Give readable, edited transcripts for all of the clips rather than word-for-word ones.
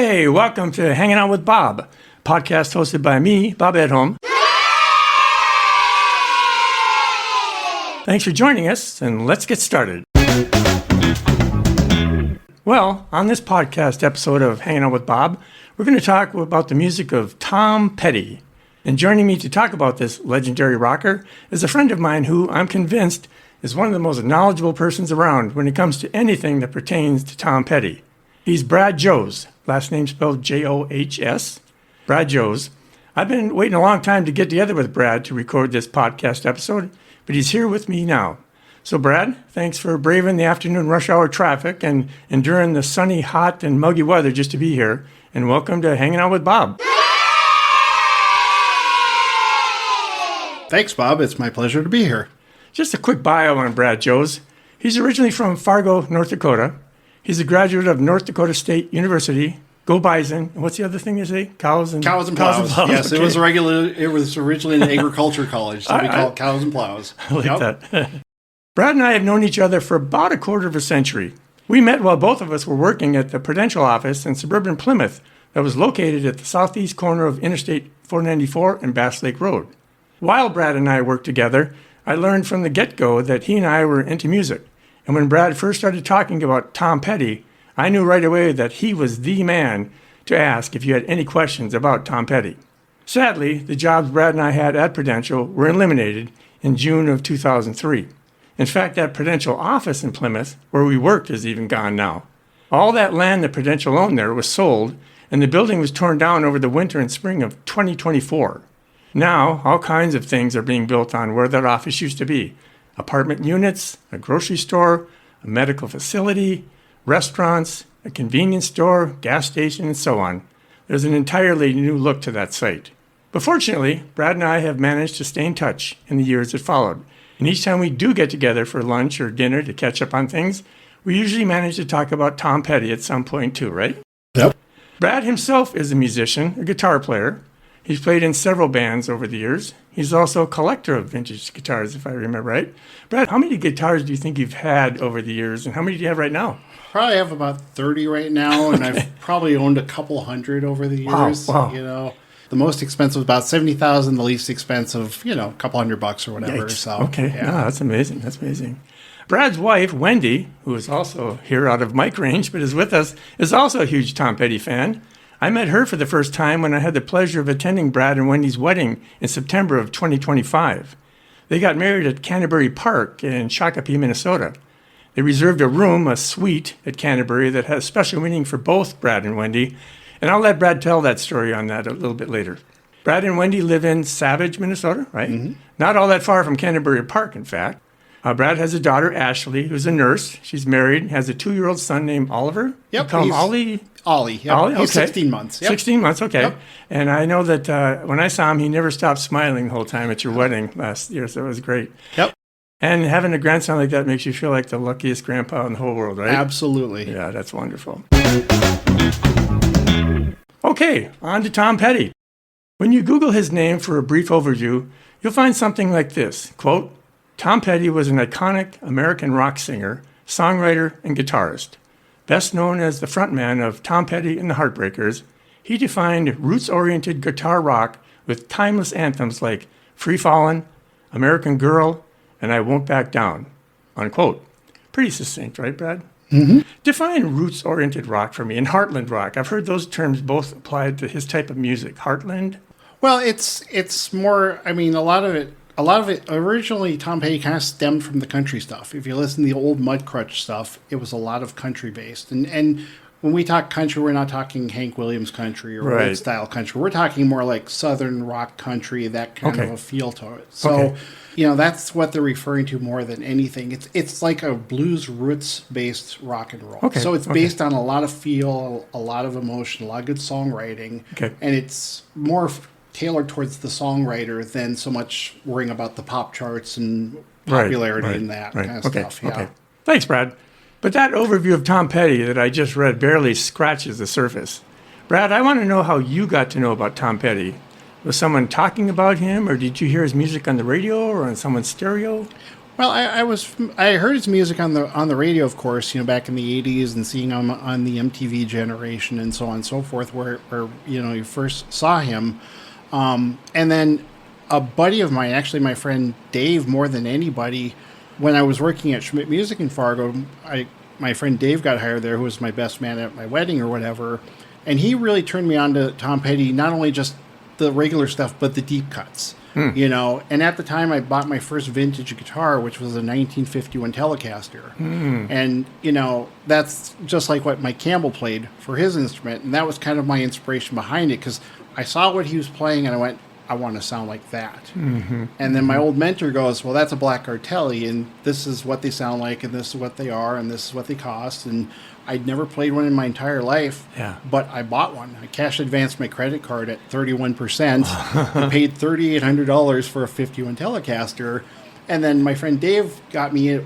Okay, welcome to Hanging Out with Bob, podcast hosted by me, Bob Edholm. Thanks for joining us, and let's get started. Well, on this podcast episode of Hanging Out with Bob, we're going to talk about the music of Tom Petty. And joining me to talk about this legendary rocker is a friend of mine who, I'm convinced, is one of the most knowledgeable persons around when it comes to anything that pertains to Tom Petty. He's Brad Johs, last name spelled Johs. Brad Johs. I've been waiting a long time to get together with Brad to record this podcast episode, but he's here with me now. So Brad, thanks for braving the afternoon rush hour traffic and enduring the sunny, hot, and muggy weather just to be here. And welcome to Hanging Out with Bob. Thanks, Bob. It's my pleasure to be here. Just a quick bio on Brad Johs. He's originally from Fargo, North Dakota. He's a graduate of North Dakota State University. Go Bison. And what's the other thing you say? Cows and plows. Yes, okay. It was originally an agriculture college, so we call it cows and plows. I like that. Brad and I have known each other for about a quarter of a century. We met while both of us were working at the Prudential office in suburban Plymouth that was located at the southeast corner of Interstate 494 and Bass Lake Road. While Brad and I worked together, I learned from the get-go that he and I were into music. And when Brad first started talking about Tom Petty, I knew right away that he was the man to ask if you had any questions about Tom Petty. Sadly, the jobs Brad and I had at Prudential were eliminated in June of 2003. In fact, that Prudential office in Plymouth, where we worked, is even gone now. All that land that Prudential owned there was sold, and the building was torn down over the winter and spring of 2024. Now, all kinds of things are being built on where that office used to be. Apartment units, a grocery store, a medical facility, restaurants, a convenience store, gas station, and so on. There's an entirely new look to that site. But fortunately, Brad and I have managed to stay in touch in the years that followed. And each time we do get together for lunch or dinner to catch up on things, we usually manage to talk about Tom Petty at some point too, right? Yep. Brad himself is a musician, a guitar player. He's played in several bands over the years. He's also a collector of vintage guitars, if I remember right. Brad, how many guitars do you think you've had over the years, and how many do you have right now? Probably have about 30 right now, and Okay. I've probably owned a couple hundred over the years. Wow. You know, the most expensive was about $70,000. The least expensive, a couple $100 or whatever. Yikes. So Okay, yeah. No, that's amazing. That's amazing. Brad's wife, Wendy, who is also here out of mic range but is with us, is also a huge Tom Petty fan. I met her for the first time when I had the pleasure of attending Brad and Wendy's wedding in September of 2025. They got married at Canterbury Park in Shakopee, Minnesota. They reserved a room, a suite at Canterbury that has special meaning for both Brad and Wendy, and I'll let Brad tell that story on that a little bit later. Brad and Wendy live in Savage, Minnesota, right? Mm-hmm. Not all that far from Canterbury Park, in fact. Brad has a daughter, Ashley, who's a nurse. She's married, has a 2-year-old son named Oliver. Yep. You call him Ollie? Ollie. Yep. Ollie? He's Okay. 16 months. Yep. 16 months, okay. Yep. And I know that when I saw him, he never stopped smiling the whole time at your wedding last year, so it was great. Yep. And having a grandson like that makes you feel like the luckiest grandpa in the whole world, right? Absolutely. Yeah, that's wonderful. Okay, on to Tom Petty. When you Google his name for a brief overview, you'll find something like this, quote, Tom Petty was an iconic American rock singer, songwriter, and guitarist. Best known as the frontman of Tom Petty and the Heartbreakers, he defined roots-oriented guitar rock with timeless anthems like Free Fallin', American Girl, and I Won't Back Down, unquote. Pretty succinct, right, Brad? Mm-hmm. Define roots-oriented rock for me and heartland rock. I've heard those terms both applied to his type of music. Heartland? Well, it's more, a lot of it, originally Tom Petty kind of stemmed from the country stuff. If you listen to the old Mudcrutch stuff, it was a lot of country based. And when we talk country, we're not talking Hank Williams country or old style country. We're talking more like Southern rock country, that kind of a feel to it. So, that's what they're referring to more than anything. It's like a blues roots based rock and roll. Okay. So it's based on a lot of feel, a lot of emotion, a lot of good songwriting. Okay. And it's more tailored towards the songwriter than so much worrying about the pop charts and popularity and that kind of stuff. Yeah. Okay. Thanks, Brad. But that overview of Tom Petty that I just read barely scratches the surface. Brad, I want to know how you got to know about Tom Petty. Was someone talking about him, or did you hear his music on the radio or on someone's stereo? Well, I heard his music on the radio, of course, back in the '80s, and seeing him on the MTV generation and so on and so forth, where you first saw him, and then a buddy of mine, actually my friend Dave, more than anybody, when I was working at Schmidt Music in Fargo, my friend Dave got hired there, who was my best man at my wedding or whatever, and he really turned me on to Tom Petty, not only just the regular stuff, but the deep cuts. And at the time I bought my first vintage guitar, which was a 1951 Telecaster. And, that's just like what Mike Campbell played for his instrument. And that was kind of my inspiration behind it, because I saw what he was playing and I went, I want to sound like that. And then my old mentor goes, well, that's a Black Artelli, and this is what they sound like, and this is what they are, and this is what they cost. And I'd never played one in my entire life, but I bought one. I cash advanced my credit card at 31%. I paid $3,800 for a 51 Telecaster. And then my friend Dave got me,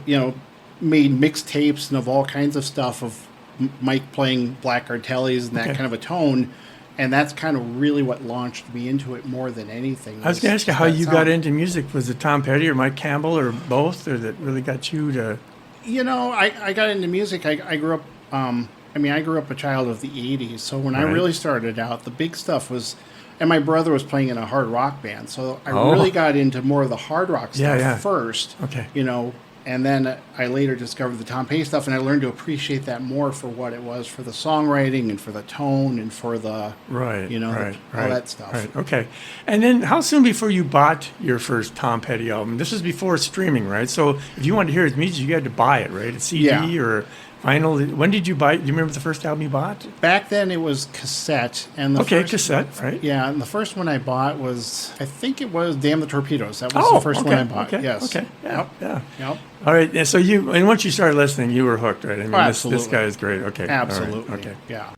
made mixtapes and of all kinds of stuff of Mike playing Black Artellis and that kind of a tone. And that's kind of really what launched me into it more than anything. I was going to ask you how you got into music. Was it Tom Petty or Mike Campbell or both, or that really got you to... I got into music. I grew up... I grew up a child of the 80s, so when I really started out, the big stuff was... And my brother was playing in a hard rock band, so I really got into more of the hard rock stuff first. And then I later discovered the Tom Petty stuff, and I learned to appreciate that more for what it was, for the songwriting and for the tone and for the, all that stuff. Right, okay. And then how soon before you bought your first Tom Petty album? This was before streaming, right? So if you wanted to hear his music, you had to buy it, right? A CD or vinyl. When did you buy it? Do you remember the first album you bought? Back then it was cassette. And the first, cassette, right? Yeah, and the first one I bought was, I think it was Damn the Torpedoes. That was the first one I bought. Yes. Okay. Yeah. Yep. All right. And so and once you started listening, you were hooked, right? I mean, this guy is great. Okay. Absolutely. Right. Okay. Yeah.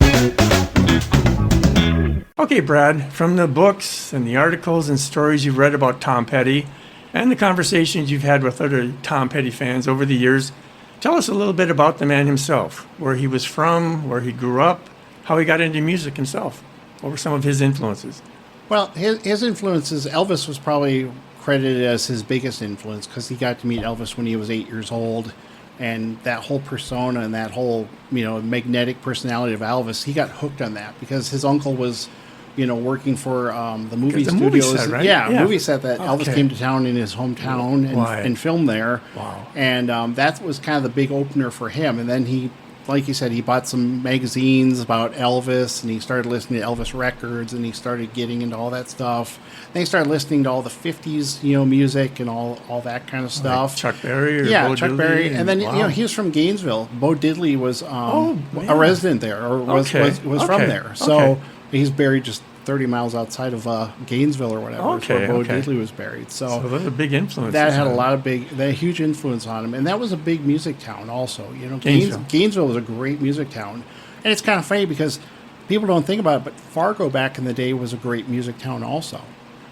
Okay, Brad, from the books and the articles and stories you've read about Tom Petty and the conversations you've had with other Tom Petty fans over the years, tell us a little bit about the man himself, where he was from, where he grew up, how he got into music himself. What were some of his influences? Well, his influences, Elvis was probably credited as his biggest influence, because he got to meet Elvis when he was 8 years old. And that whole persona and that whole, magnetic personality of Elvis, he got hooked on that because his uncle was, working for the movie studios. Movie set, right? Yeah, movie set that Elvis came to town in his hometown and filmed there. Wow. And that was kind of the big opener for him. And then he, like you said, he bought some magazines about Elvis, and he started listening to Elvis records, and he started getting into all that stuff. Then he started listening to all the 50s, music and all that kind of stuff. Like Chuck Berry or Bo Chuck Diddley Berry. And then, he was from Gainesville. Bo Diddley was a resident there, or was from there. So he's buried just 30 miles outside of Gainesville or whatever, where Bo Diddley was buried. So those are big influences. That had a huge influence on him, and that was a big music town also. Gainesville was a great music town, and it's kind of funny because people don't think about it, but Fargo back in the day was a great music town also.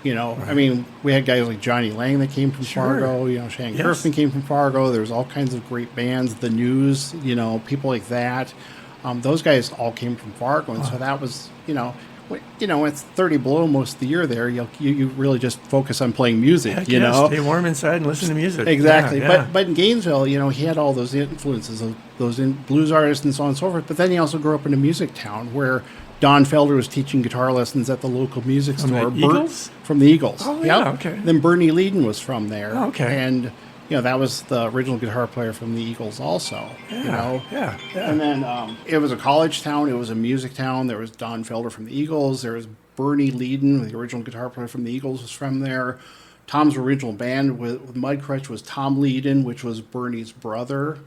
I mean, we had guys like Johnny Lang that came from Fargo. Shannon Kirkman came from Fargo. There was all kinds of great bands, The News. People like that. Those guys all came from Fargo, and so that was it's 30 below most of the year there. You really just focus on playing music. Stay warm inside and listen to music. Exactly. But in Gainesville, he had all those influences of those blues artists and so on and so forth. But then he also grew up in a music town where Don Felder was teaching guitar lessons at the local music store. From the Eagles. Oh, yeah. Okay. Then Bernie Leadon was from there. Oh, okay. And that was the original guitar player from the Eagles also. Yeah. And then it was a college town. It was a music town. There was Don Felder from the Eagles. There was Bernie Leadon, the original guitar player from the Eagles, was from there. Tom's original band with Mudcrutch was Tom Leadon, which was Bernie's brother.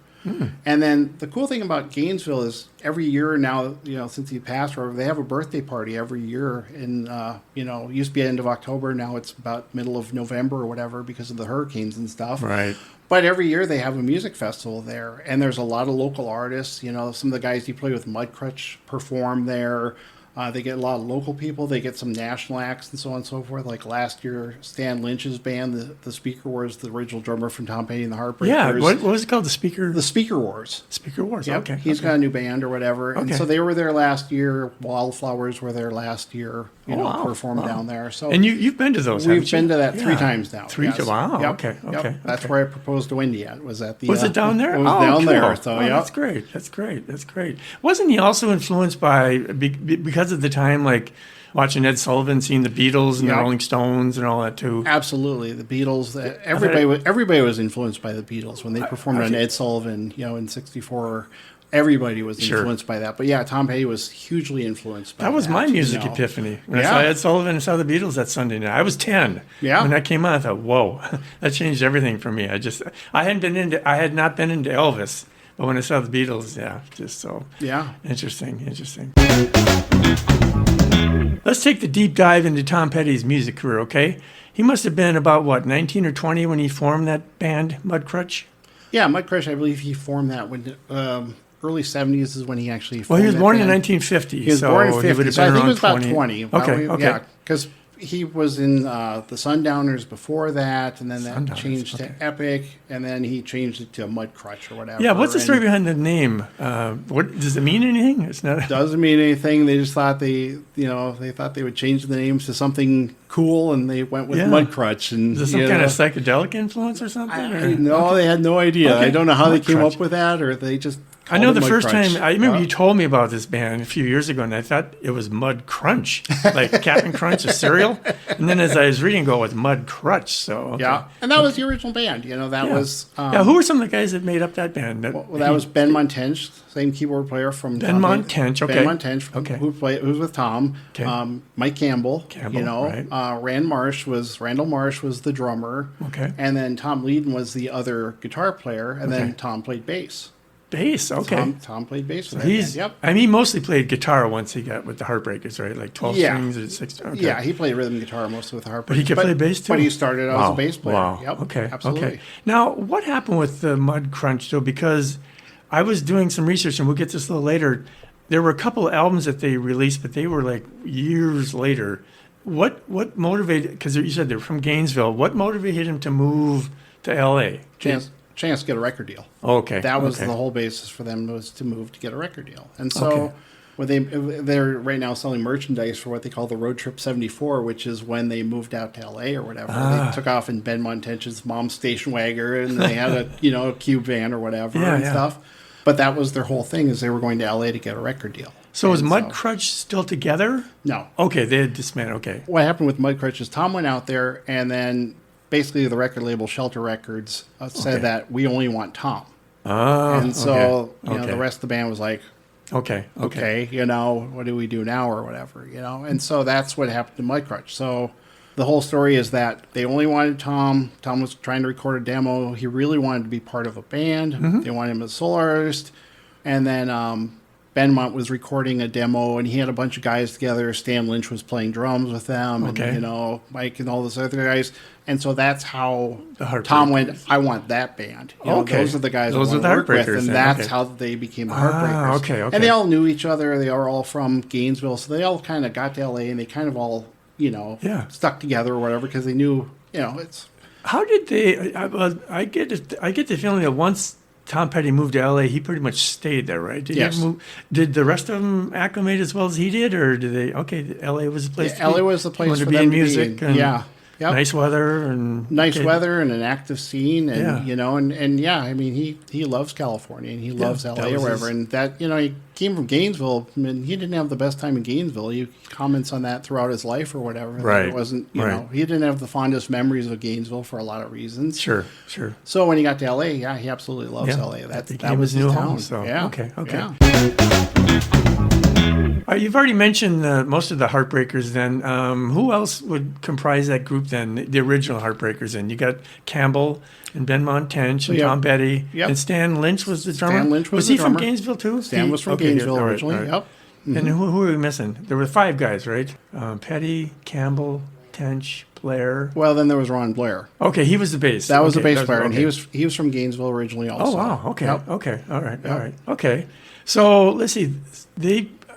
And then the cool thing about Gainesville is every year now, since he passed, they have a birthday party every year. And, it used to be end of October. Now it's about middle of November or whatever because of the hurricanes and stuff. Right. But every year they have a music festival there. And there's a lot of local artists. Some of the guys he played with Mudcrutch perform there. They get a lot of local people. They get some national acts and so on and so forth. Like last year, Stan Lynch's band, the Speaker Wars, the original drummer from Tom Petty and the Heartbreakers. Yeah, what was it called? The Speaker? The Speaker Wars. Speaker Wars, Yep. okay. He's got a new band or whatever. And so they were there last year. Wildflowers were there last year, performed down there. So and you've been to those, We've been to that 3 times now. Wow, Yep. okay. Yep. That's where I proposed to Wendy at, was at the... Was it down there? It was down cool. there. So, That's great. That's great. Wasn't he also influenced by, because of the time, like, watching Ed Sullivan, seeing the Beatles and the Rolling Stones and all that too? Absolutely. The Beatles, everybody was influenced by the Beatles. When they performed on Ed Sullivan, in 64, everybody was influenced by that. But yeah, Tom Petty was hugely influenced by that. That was my music epiphany. When I saw Ed Sullivan and saw the Beatles that Sunday night. I was 10. Yeah. When that came on, I thought, whoa, that changed everything for me. I had not been into Elvis, but when I saw the Beatles, interesting. Let's take the deep dive into Tom Petty's music career, okay? He must have been about, 19 or 20 when he formed that band, Mudcrutch? Yeah, Mudcrutch, I believe he formed that when early 70s is when he actually formed. Well, he was born in 1950. He was born in 50, so I think he was about 20. Okay. Yeah, because he was in the Sundowners before that, and then that changed to Epic, and then he changed it to Mudcrutch or whatever. Yeah, what's the story behind the name? What does it mean anything? It's not. It doesn't mean anything. They just thought they thought they would change the names to something cool, and they went with Mudcrutch. And is this some kind of psychedelic influence or something? No, they had no idea. Okay. I don't know how they came up with that, or they just. I know the first time, I remember you told me about this band a few years ago, and I thought it was Mud Crunch, like Captain Crunch, a cereal. And then as I was reading, it was Mud Crutch. So okay. Yeah, and that was the original band. That was. Who were some of the guys that made up that band? That was Ben Montench, same keyboard player from Ben Montench. Okay. Ben Montench, who's with Tom. Okay. Mike Campbell. Right. Randall Marsh was the drummer. Okay. And then Tom Leadon was the other guitar player, and then Tom played bass. Bass, okay. Tom played bass with that band. Yep. I mean, he mostly played guitar once he got with the Heartbreakers, right? Like 12 strings or 6. Okay. Yeah, he played rhythm guitar mostly with the Heartbreakers. But he could play bass too? But he started out as a bass player. Wow. Yep. Okay. Absolutely. Okay. Now, what happened with the Mud Crunch, though? Because I was doing some research, and we'll get this a little later. There were a couple of albums that they released, but they were like years later. What motivated, because you said they were from Gainesville, what motivated him to move to L.A.? Chance to get a record deal. Okay. That was the whole basis for them, was to move to get a record deal. And so they're right now selling merchandise for what they call the Road Trip 74, which is when they moved out to LA or whatever. They took off in Ben Montench's mom's station wagon, and they had a cube van or whatever stuff. But that was their whole thing, is they were going to LA to get a record deal. So is Mudcrutch still together? No. Okay, they had disbanded. Okay. What happened with Mudcrutch is Tom went out there, and then basically the record label Shelter Records said that we only want Tom. And so the rest of the band was like, okay, what do we do now or whatever, And so that's what happened to Mudcrutch. So the whole story is that they only wanted Tom. Tom was trying to record a demo. He really wanted to be part of a band. Mm-hmm. They wanted him as a solo artist. And then Ben Mont was recording a demo, and he had a bunch of guys together. Stan Lynch was playing drums with them, and Mike and all those other guys. And so that's how Tom went, I want that band. Those are the guys I want to work with, and that's how they became the Heartbreakers. Okay. And they all knew each other. They are all from Gainesville, so they all kind of got to L.A., and they kind of all, stuck together or whatever, because they knew, it's... How did they... I get the feeling that once Tom Petty moved to L.A., he pretty much stayed there, right? Did the rest of them acclimate as well as he did, or did they... Okay, L.A. was the place to be. L.A. was the place to be in music. Yep. Nice weather and weather and an active scene, and I mean he loves California and he loves LA or wherever, and that he came from Gainesville. I mean, he didn't have the best time in Gainesville. He comments on that throughout his life or whatever. Right. It wasn't he didn't have the fondest memories of Gainesville for a lot of reasons. Sure. So when he got to LA, he absolutely loves LA. That was his new town. home. So okay. Yeah. You've already mentioned most of the Heartbreakers then. Who else would comprise that group then, the original Heartbreakers then? You got Campbell and Ben Montench and Tom Petty. Yep. And Stan Lynch was the drummer? Stan Lynch was the he drummer. From Gainesville too? Stan was from Gainesville originally, right. Yep. Mm-hmm. And who are we missing? There were 5 guys, right? Petty, Campbell, Tench, Blair. Well, then there was Ron Blair. Okay, he was the bass. That was the bass player, and he was from Gainesville originally also. Oh, wow. Okay. Yep. Okay. All right. Okay. So let's see.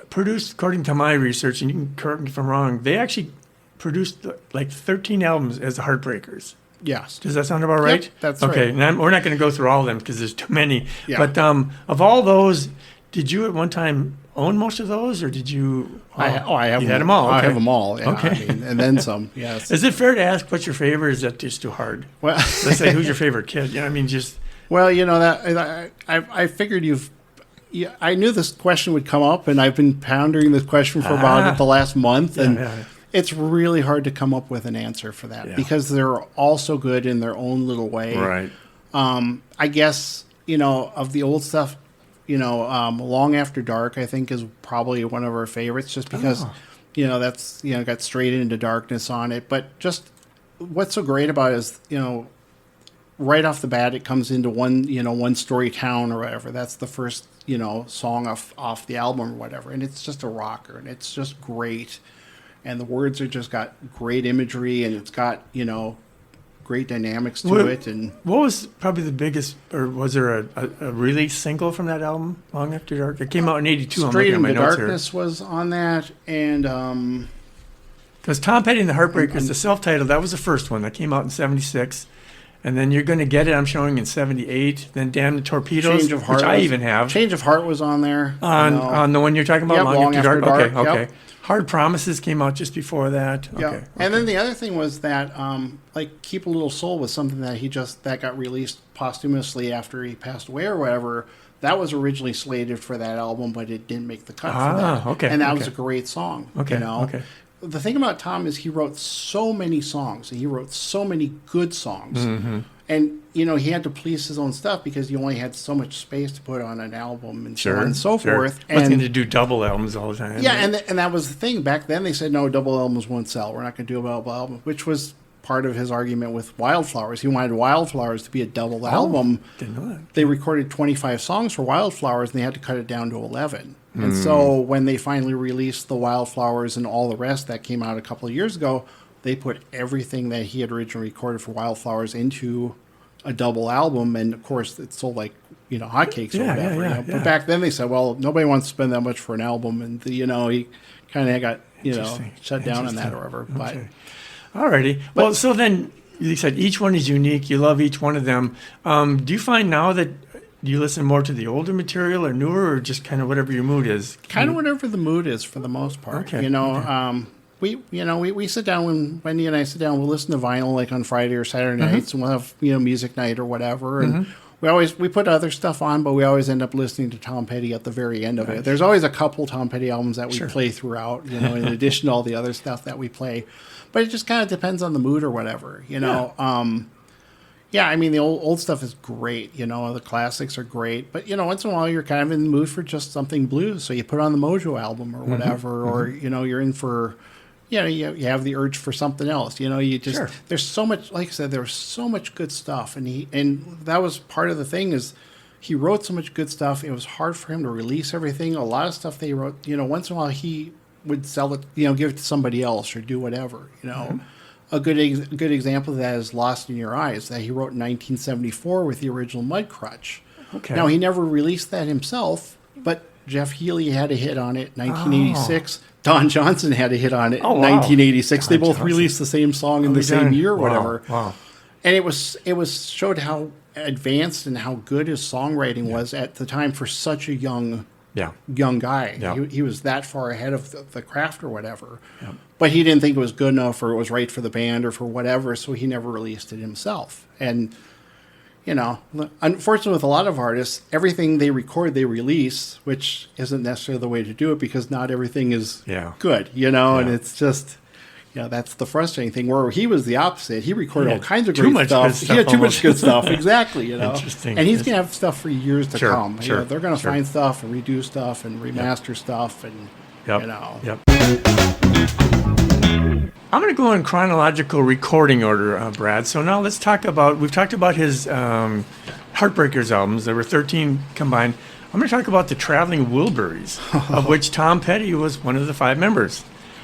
produced, according to my research, and you can correct me if I'm wrong, they actually produced like 13 albums as the Heartbreakers. Yes. Does that sound about right? Yep, that's okay. right. Now, we're not going to go through all of them because there's too many. Yeah. But of all those, did you at one time own most of those, or did you? I have you had them all. Okay. I have them all. Yeah, Okay. I mean, and then some. Yes. Is it fair to ask what's your favorite? Or is that just too hard? Well, Let's say who's your favorite kid? I mean, just. Well, that I figured I knew this question would come up, and I've been pondering this question for about the last month, and it's really hard to come up with an answer for that because they're all so good in their own little way. Right. I guess of the old stuff, Long After Dark, I think is probably one of our favorites, just because that's got Straight Into Darkness on it. But just what's so great about it is right off the bat, it comes into one story town or whatever. That's the first, song off the album or whatever. And it's just a rocker, and it's just great. And the words are just got great imagery, and it's got, great dynamics to it. And what was probably the biggest, or was there a release single from that album, Long After Dark? It came out in 82. Straight Into Darkness was on that. And because Tom Petty and the Heartbreakers, the self-titled, that was the first one that came out in 76. And then You're Gonna Get It, I'm showing in 78. Then Damn the Torpedoes, Change of Heart which I even have. Change of Heart was on there. On the one you're talking about, Yep, Long After Dark? Okay. Yep. Hard Promises came out just before that. Yeah. Okay. And then the other thing was that, Keep a Little Soul was something that that got released posthumously after he passed away or whatever. That was originally slated for that album, but it didn't make the cut for that. Okay. And that was a great song. Okay. Okay. The thing about Tom is he wrote so many songs, and he wrote so many good songs. Mm-hmm. And, he had to police his own stuff because he only had so much space to put on an album and so on and so forth. And wasn't going to do double albums all the time. Yeah, and that was the thing. Back then they said, no, double albums won't sell. We're not going to do a double album, which was part of his argument with Wildflowers. He wanted Wildflowers to be a double album. Didn't know that. They recorded 25 songs for Wildflowers, and they had to cut it down to 11. And so when they finally released the Wildflowers and all the rest that came out a couple of years ago, they put everything that he had originally recorded for Wildflowers into a double album, and of course it sold like hotcakes or whatever. But back then they said, well, nobody wants to spend that much for an album, and he kind of got shut down on that or whatever. Okay. Alrighty. Well, so then you said each one is unique. You love each one of them. Do you find now that you listen more to the older material or newer, or just kind of whatever your mood is? Kind of whatever the mood is for the most part. Okay. We sit down when Wendy and I sit down. We'll listen to vinyl like on Friday or Saturday nights, and we'll have music night or whatever. And we put other stuff on, but we always end up listening to Tom Petty at the very end of it. There's always a couple Tom Petty albums that we play throughout, in addition to all the other stuff that we play. But it just kind of depends on the mood or whatever, I mean, the old stuff is great, the classics are great. But, once in a while you're kind of in the mood for just something blues. So you put on the Mojo album or whatever, or, you're in for... you have the urge for something else. There's so much, like I said, there's so much good stuff. And that was part of the thing is he wrote so much good stuff. It was hard for him to release everything. A lot of stuff they wrote, once in a while he would sell it, give it to somebody else or do whatever, A good example of that is Lost in Your Eyes that he wrote in 1974 with the original Mudcrutch. Okay. Now, he never released that himself, but Jeff Healey had a hit on it in 1986. Don Johnson had a hit on it in 1986. They both released the same song in the same year or whatever. Wow. And it showed how advanced and how good his songwriting was at the time for such a young guy. Yeah. He was that far ahead of the craft or whatever. Yeah. But he didn't think it was good enough or it was right for the band or for whatever, so he never released it himself. And unfortunately, with a lot of artists, everything they record, they release, which isn't necessarily the way to do it because not everything is good, and it's just, that's the frustrating thing. Where he was the opposite. He recorded all kinds of great stuff. He had too much good stuff, exactly, Interesting. And he's going to have stuff for years to come. Sure. They're going to find stuff and redo stuff and remaster stuff and, Yep. I'm going to go in chronological recording order, Brad. So now let's talk about, we've talked about his Heartbreakers albums. There were 13 combined. I'm going to talk about the Traveling Wilburys, of which Tom Petty was one of the 5 members.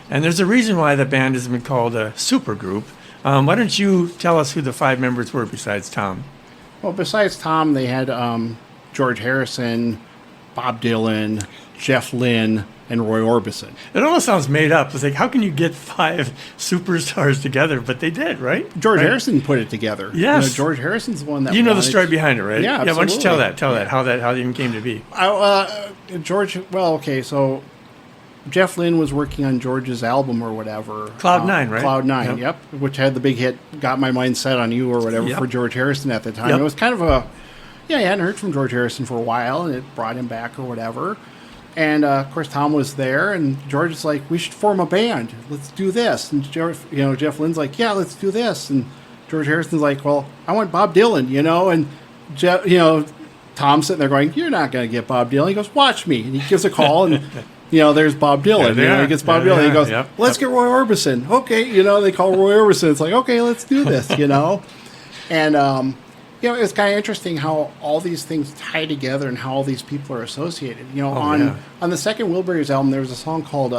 And there's a reason why the band has been called a supergroup. Why don't you tell us who the 5 members were besides Tom? Well, besides Tom, they had George Harrison, Bob Dylan, Jeff Lynne, and Roy Orbison. It almost sounds made up. It's like, how can you get 5 superstars together? But they did, right? George right? Harrison put it together. Yes. George Harrison's the one that you know the story behind it, right? Yeah, absolutely. Why don't you tell that, how it even came to be. George, well, okay, so Jeff Lynne was working on George's album or whatever. Cloud 9, right? Cloud 9, yep. Which had the big hit, Got My Mind Set on You or whatever for George Harrison at the time. It was kind of you hadn't heard from George Harrison for a while, and it brought him back or whatever. And, of course, Tom was there, and George is like, we should form a band. Let's do this. And, Jeff Lynne's like, yeah, let's do this. And George Harrison's like, well, I want Bob Dylan, And, Tom's sitting there going, you're not going to get Bob Dylan. He goes, watch me. And he gives a call, and, there's Bob Dylan. He gets Bob Dylan. He goes, let's get Roy Orbison. Okay, they call Roy Orbison. It's like, okay, let's do this, And, it's kind of interesting how all these things tie together and how all these people are associated. On the second Wilburys album, there was a song called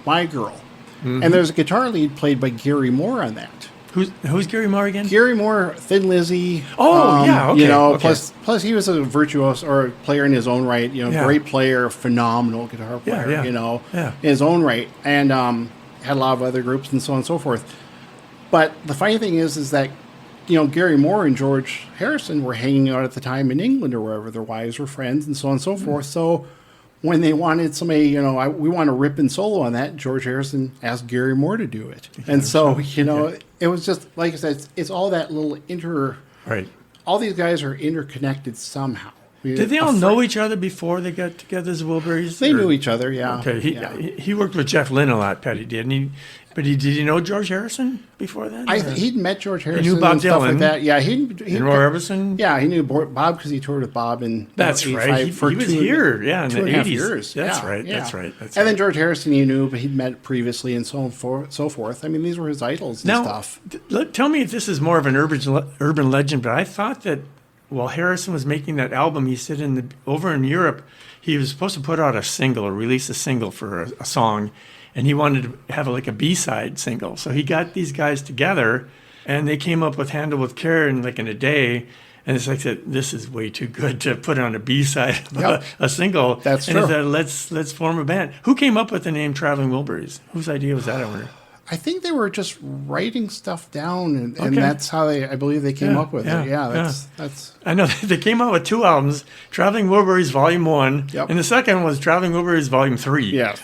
My Girl. Mm-hmm. And there's a guitar lead played by Gary Moore on that. Who's Gary Moore again? Gary Moore, Thin Lizzy. Okay. Okay. Plus he was a virtuoso or a player in his own right. Great player, phenomenal guitar player. In his own right, and had a lot of other groups and so on and so forth. But the funny thing is that Gary Moore and George Harrison were hanging out at the time in England or wherever. Their wives were friends and so on and so forth. So when they wanted somebody, we want to rip and solo on that, George Harrison asked Gary Moore to do it. And so, it was just, like I said, it's all that little Right. All these guys are interconnected somehow. Did they all know each other before they got together as Wilburys? They knew each other, yeah. Okay, he worked with Jeff Lynne a lot, Petty, didn't he? But did he know George Harrison before that? He'd met George Harrison. He knew Bob and stuff Dylan. Like that. Yeah, and Roy Orbison. Yeah, he knew Bob because he toured with Bob in. That's right. He was here. Yeah, in the 80s. Years. That's yeah, right. Yeah. That's right. And then George Harrison, he knew, but he'd met previously and so forth. I mean, these were his idols and stuff. Tell me if this is more of an urban legend, but I thought that while Harrison was making that album, he said over in Europe, he was supposed to put out a single or release a single for a song. And he wanted to have a B-side single. So he got these guys together, and they came up with Handle with Care in a day. And it's like, this is way too good to put on a B-side of a single. That's true. And he said, let's form a band. Who came up with the name Traveling Wilburys? Whose idea was that, I wonder? I think they were just writing stuff down, and that's how I believe they came up with it. Yeah, that's. I know they came out with 2 albums, Traveling Wilburys Volume 1, and the second was Traveling Wilburys Volume 3. Yeah.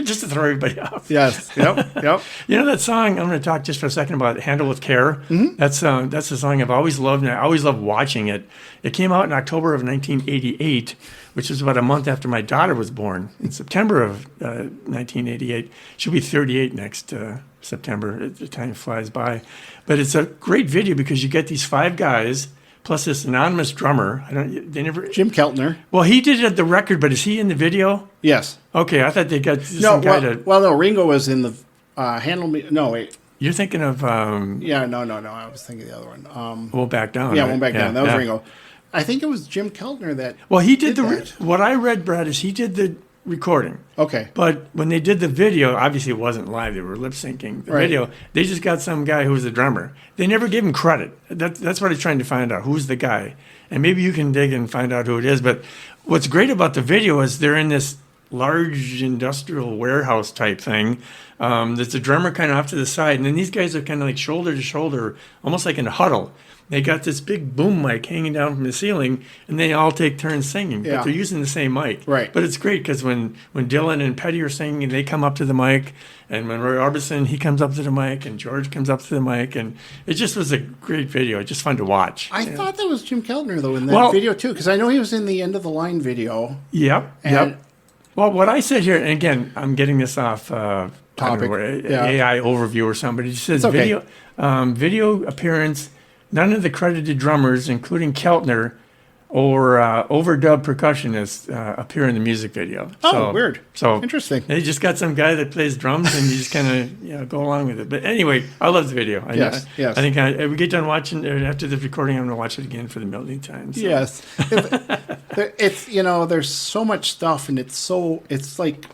Just to throw everybody off. Yes. Yep. That song, I'm going to talk just for a second about Handle with Care. Mm-hmm. That's a song I've always loved, and I always love watching it. It came out in October of 1988, which was about a month after my daughter was born, in September of 1988. She'll be 38 next September. The time flies by. But it's a great video because you get these 5 guys plus this anonymous drummer. Jim Keltner. Well, he did the record, but is he in the video? Yes. Okay, I thought they got some guy to. Well, no, Ringo was in the Handle Me. No, wait. You're thinking of. Yeah, no. I was thinking of the other one. Won't Back Down. Yeah, right? Won't Back Down. That was Ringo. I think it was Jim Keltner that. Well, he did what I read, Brad, is he did the recording. Okay. But when they did the video, obviously it wasn't live. They were lip syncing the video. They just got some guy who was the drummer. They never gave him credit. That's what I'm trying to find out. Who's the guy? And maybe you can dig and find out who it is. But what's great about the video is they're in this large industrial warehouse type thing. There's a drummer kind of off to the side. And then these guys are kind of shoulder to shoulder, almost like in a huddle. They got this big boom mic hanging down from the ceiling, and they all take turns singing. Yeah. But they're using the same mic. Right. But it's great because when Dylan and Petty are singing, they come up to the mic. And when Roy Orbison, he comes up to the mic, and George comes up to the mic. And it just was a great video. It's just fun to watch. I thought that was Jim Keltner, though, in that video, too, because I know he was in the End of the Line video. Yep. Well, what I said here, and again, I'm getting this off topic, AI overview or somebody. It says video appearance. None of the credited drummers, including Keltner or overdub percussionists, appear in the music video. Oh, weird. So interesting. They just got some guy that plays drums, and you just kind of go along with it. But anyway, I love the video. Yes. I think we get done watching after the recording. I'm going to watch it again for the millionth time. So. Yes. It's there's so much stuff, and it's like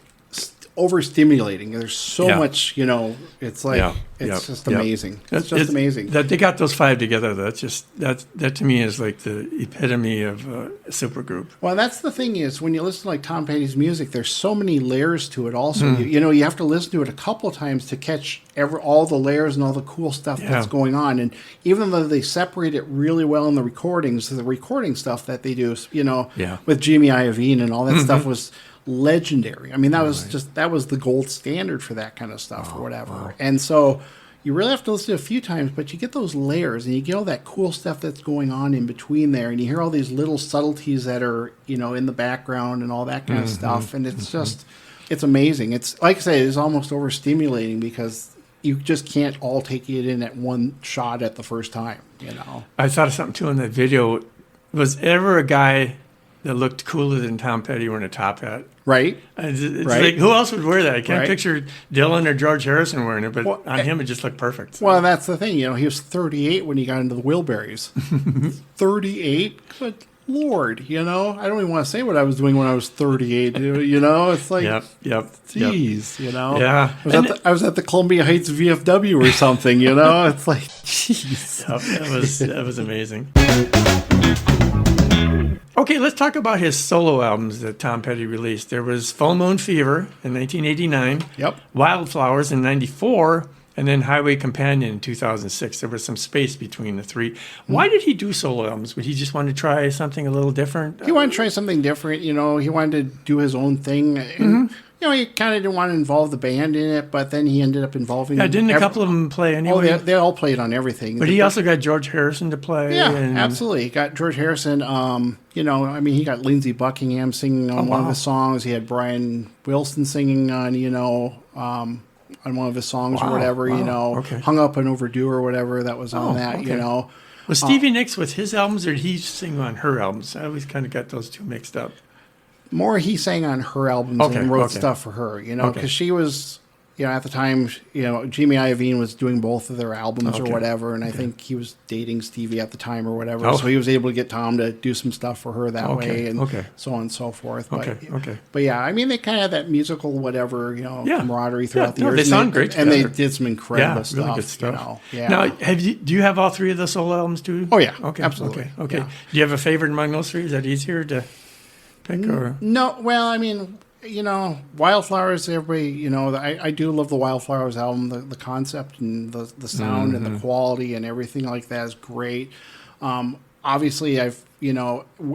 overstimulating. There's so much, it's like it's just amazing. It's just amazing that they got those five together. That's just that to me is like the epitome of a supergroup. Well, that's the thing is when you listen to like Tom Petty's music, there's so many layers to it. Also, you have to listen to it a couple of times to catch all the layers and all the cool stuff that's going on. And even though they separate it really well in the recordings, the recording stuff that they do, with Jimmy Iovine and all that stuff was legendary. I mean, that was the gold standard for that kind of stuff or whatever. Wow. And so you really have to listen to it a few times, but you get those layers and you get all that cool stuff that's going on in between there, and you hear all these little subtleties that are, in the background and all that kind of stuff. And it's just, it's amazing. It's like I say, it's almost overstimulating because you just can't all take it in at one shot at the first time, I thought of something too in that video. Was ever a guy that looked cooler than Tom Petty wearing a top hat? Right. It's right. Like, who else would wear that? I can't picture Dylan or George Harrison wearing it, but on him it just looked perfect. Well, that's the thing. He was 38 when he got into the Wilburys. 38? Good Lord. I don't even want to say what I was doing when I was 38. It's like, geez, Yeah. I was at the Columbia Heights VFW or something, It's like, jeez. That was amazing. Okay, let's talk about his solo albums that Tom Petty released. There was Full Moon Fever in 1989, Wildflowers in 94, and then Highway Companion in 2006. There was some space between the three. Why did he do solo albums? Would he just want to try something a little different? He wanted to try something different. He wanted to do his own thing. And, he kind of didn't want to involve the band in it, but then he ended up involving... Yeah, didn't a couple of them play anyway? Oh, they all played on everything. But he also got George Harrison to play. Yeah, absolutely. He got George Harrison. He got Lindsey Buckingham singing on one of his songs. He had Brian Wilson singing on, on one of his songs or whatever, Hung Up and Overdue or whatever that was on that, Was Stevie Nicks with his albums, or did he sing on her albums? I always kind of got those two mixed up. More he sang on her albums and wrote stuff for her, because she was, at the time, Jimmy Iovine was doing both of their albums or whatever, and I think he was dating Stevie at the time or whatever, so he was able to get Tom to do some stuff for her that way, and so on and so forth. But yeah, I mean, they kind of had that musical whatever, camaraderie throughout the years. They sound great together. And they did some incredible stuff. Really good stuff. Now, do you have all three of the solo albums too? Oh yeah, okay, absolutely. Okay. Do you have a favorite among those three? Is that easier to pick? Or? No, well, I mean, Wildflowers, everybody, I do love the Wildflowers album. The concept and the sound and the quality and everything like that is great. Obviously, I've,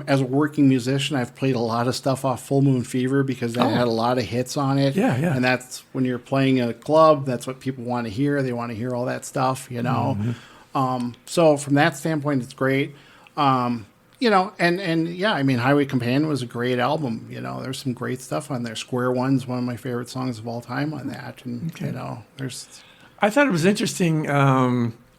as a working musician, I've played a lot of stuff off Full Moon Fever because that had a lot of hits on it. Yeah. And that's when you're playing a club, that's what people want to hear. They want to hear all that stuff, So from that standpoint, it's great. Highway Companion was a great album. There's some great stuff on there. Square One's one of my favorite songs of all time on that. And, there's... I thought it was interesting,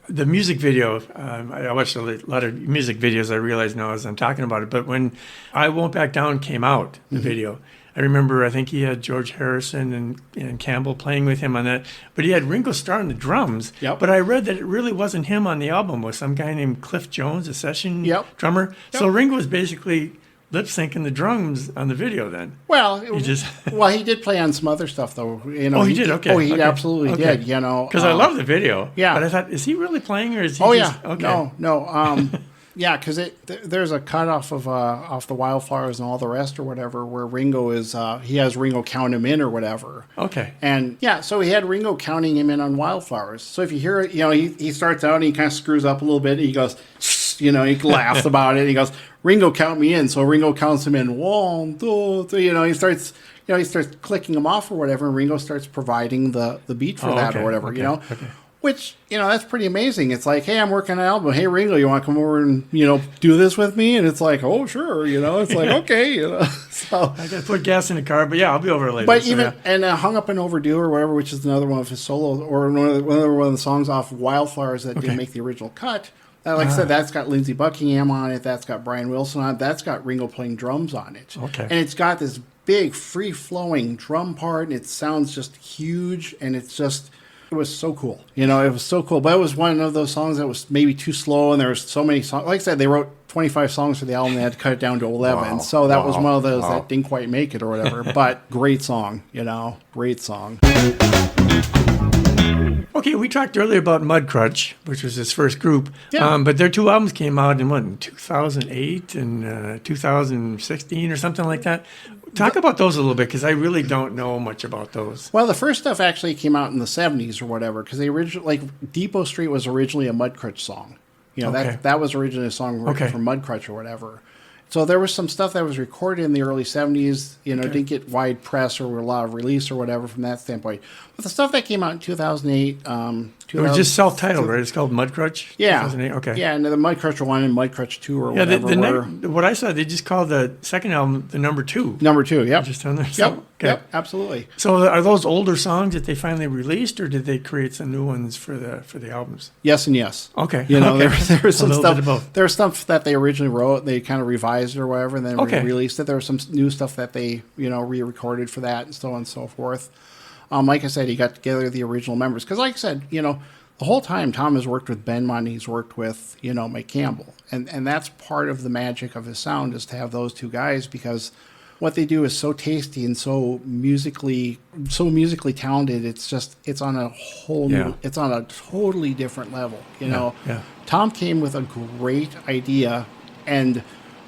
the music video. I watched a lot of music videos, I realize now as I'm talking about it. But when I Won't Back Down came out, the video, I remember, I think he had George Harrison and Campbell playing with him on that. But he had Ringo Starr on the drums. Yep. But I read that it really wasn't him on the album. It was some guy named Cliff Jones, a session drummer. Yep. So Ringo was basically lip-syncing the drums on the video then. Well, he did play on some other stuff, though. He did? Okay. Oh, he absolutely did, Because I love the video. Yeah. But I thought, is he really playing or is he Okay. No. Yeah, because there's a cut off the Wildflowers and all the rest or whatever where Ringo is he has Ringo count him in or whatever. Okay. And so he had Ringo counting him in on Wildflowers. So if you hear it, he starts out and he kind of screws up a little bit. And he goes, he laughs about it. And he goes, Ringo count me in. So Ringo counts him in 1, 2, 3. He starts clicking him off or whatever, and Ringo starts providing the beat for that or whatever. Okay. Which, that's pretty amazing. It's like, hey, I'm working on an album. Hey, Ringo, you want to come over and, do this with me? And it's like, oh, sure. It's like, okay. So I got to put gas in the car, but I'll be over later. But and Hung Up and Overdue or whatever, which is another one of his solo, or one of the songs off Wildflowers that didn't make the original cut. Like I said, that's got Lindsey Buckingham on it. That's got Brian Wilson on it. That's got Ringo playing drums on it. Okay. And it's got this big, free-flowing drum part, and it sounds just huge, and it's just... It was so cool. You know, it was so cool. But it was one of those songs that was maybe too slow, and there was so many songs. Like I said, they wrote 25 songs for the album. They had to cut it down to 11. Wow. So that was one of those Wow. that didn't quite make it or whatever. But great song, you know, great song. Okay, we talked earlier about Mudcrutch, which was his first group. Yeah. But their two albums came out in 2008 and 2016 or something like that. Talk about those a little bit, because I really don't know much about those. Well, the first stuff actually came out in the 70s or whatever, because they originally, like, Depot Street was originally a Mudcrutch song. You know, Okay. that was originally a song written Okay. for Mudcrutch or whatever. So there was some stuff that was recorded in the early 70s, you know, didn't get wide press or a lot of release or whatever from that standpoint. But the stuff that came out in 2008... It was just self-titled, right? It's called Mudcrutch? Yeah. 2008? Okay. Yeah, and the Mudcrutch 1 and Mudcrutch 2 or Yeah, whatever what I saw, they just called the second album the number 2. Number 2, yep. Just on there. Yep, So, okay. yep, absolutely. So are those older songs that they finally released, or did they create some new ones for the albums? Yes and yes. Okay. You know, Okay. there was A some little bit of stuff. both. There was stuff that they originally wrote, they kind of revised it or whatever, and then Okay. released it. There was some new stuff that they, you know, re-recorded for that, and so on and so forth. Like I said, he got together the original members because, like I said, you know, the whole time Tom has worked with Ben Munn, he's worked with, you know, Mike Campbell, and that's part of the magic of his sound is to have those two guys, because what they do is so tasty and so musically talented. It's on a whole new, Yeah. it's on a totally different level. You know, yeah. Tom came with a great idea, and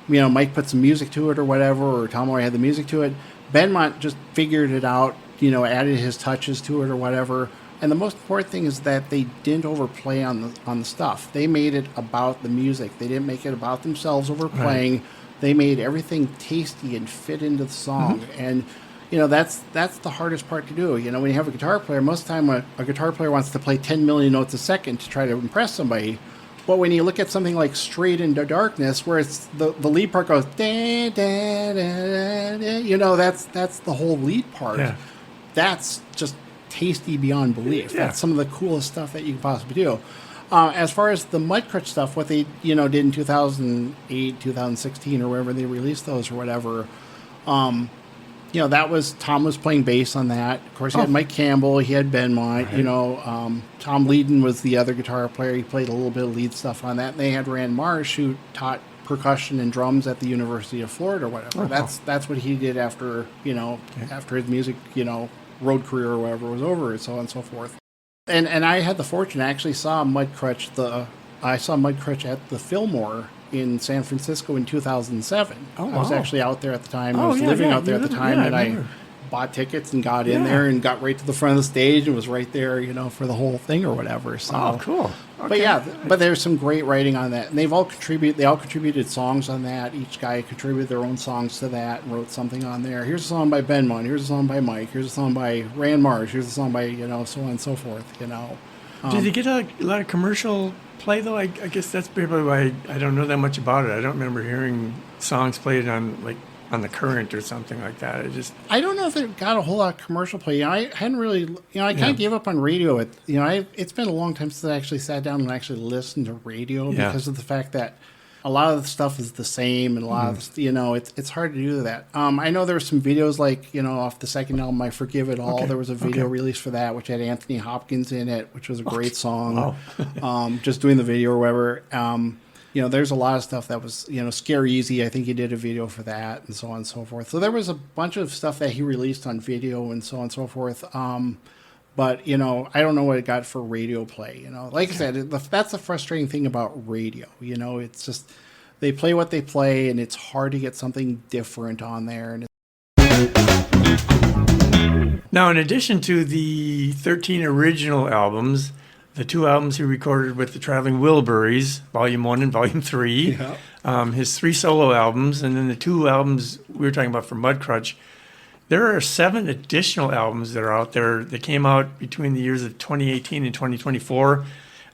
you know, Mike put some music to it or whatever, or Tom already had the music to it. Benmont just figured it out, you know, added his touches to it or whatever. And the most important thing is that they didn't overplay on the stuff. They made it about the music. They didn't make it about themselves overplaying. Right. They made everything tasty and fit into the song. Mm-hmm. And you know, that's the hardest part to do. You know, when you have a guitar player, most of the time a guitar player wants to play 10 million notes a second to try to impress somebody. But when you look at something like Straight into Darkness, where it's the lead part goes, da, da, da, da, you know, that's the whole lead part. Yeah. That's just tasty beyond belief. Yeah. That's some of the coolest stuff that you can possibly do. As far as the Mudcrutch stuff, what they, you know, did in 2008, 2016, or wherever they released those or whatever, you know, that was, Tom was playing bass on that. Of course, he had Mike Campbell, he had Benmont, right. You know, Tom Leedon was the other guitar player. He played a little bit of lead stuff on that. And they had Rand Marsh, who taught percussion and drums at the University of Florida or whatever. That's what he did after, you know, after his music, you know, road career or whatever was over, and so on and so forth. And I had the fortune, I actually saw Mudcrutch at the Fillmore in San Francisco in 2007. Oh, wow. I was actually out there at the time. I was living out there at the time, and I bought tickets and got in there and got right to the front of the stage and was right there, you know, for the whole thing or whatever. So, oh, cool. Okay. But yeah, but there's some great writing on that, and they all contributed songs on that. Each guy contributed their own songs to that and wrote something on there. Here's a song by Ben Munn. Here's a song by Mike. Here's a song by Rand Marsh. Here's a song by, you know, so on and so forth. You know. Did they get a lot of commercial play though? I guess that's probably why I don't know that much about it. I don't remember hearing songs played on the Current or something like that. I don't know if it got a whole lot of commercial play. You know, I hadn't really, you know, I kind of gave up on radio. It's been a long time since I actually sat down and actually listened to radio because of the fact that a lot of the stuff is the same, and a lot of, you know, it's hard to do that. I know there were some videos like, you know, off the second album, I Forgive It All. Okay. There was a video released for that, which had Anthony Hopkins in it, which was a great song. Wow. Just doing the video or whatever. You know, there's a lot of stuff that was, you know, Scare Easy. I think he did a video for that, and so on and so forth. So there was a bunch of stuff that he released on video and so on and so forth. But, you know, I don't know what it got for radio play. You know, like I said, that's the frustrating thing about radio. You know, it's just they play what they play, and it's hard to get something different on there. And now, in addition to the 13 original albums, the 2 albums he recorded with the Traveling Wilburys, Volume 1 and Volume 3, his 3 solo albums, and then the 2 albums we were talking about for Mudcrutch. There are 7 additional albums that are out there that came out between the years of 2018 and 2024.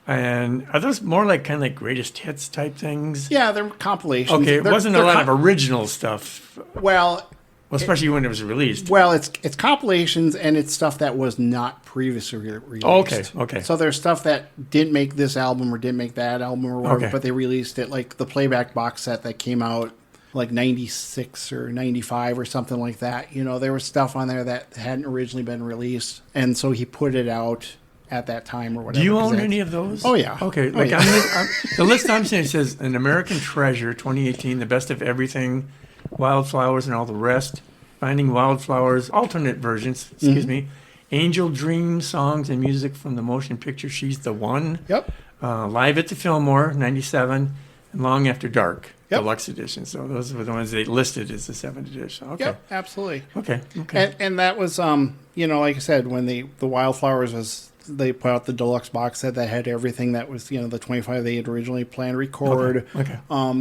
And are those more like kind of like greatest hits type things? Yeah, they're compilations. Okay, it wasn't a lot of original stuff. Well, especially when it was released. Well, it's compilations, and it's stuff that was not previously released. Okay. So there's stuff that didn't make this album or didn't make that album or whatever, but they released it, like the playback box set that came out like 96 or 95 or something like that. You know, there was stuff on there that hadn't originally been released, and so he put it out at that time or whatever. Do you 'cause own that's- any of those? Oh, yeah. Okay. Oh, Like yeah. the list I'm saying says An American Treasure 2018, The Best of Everything, Wildflowers and All the Rest, Finding Wildflowers, alternate versions, excuse me, Angel Dream songs and music from the motion picture She's the One, Yep. Live at the Fillmore, 97, and Long After Dark, Yep. deluxe edition. So those were the ones they listed as the 7th edition. Okay. Yep. Absolutely. Okay. Okay. And that was, like I said, when the Wildflowers they put out the deluxe box set that had everything that was, the 25 they had originally planned to record. Okay.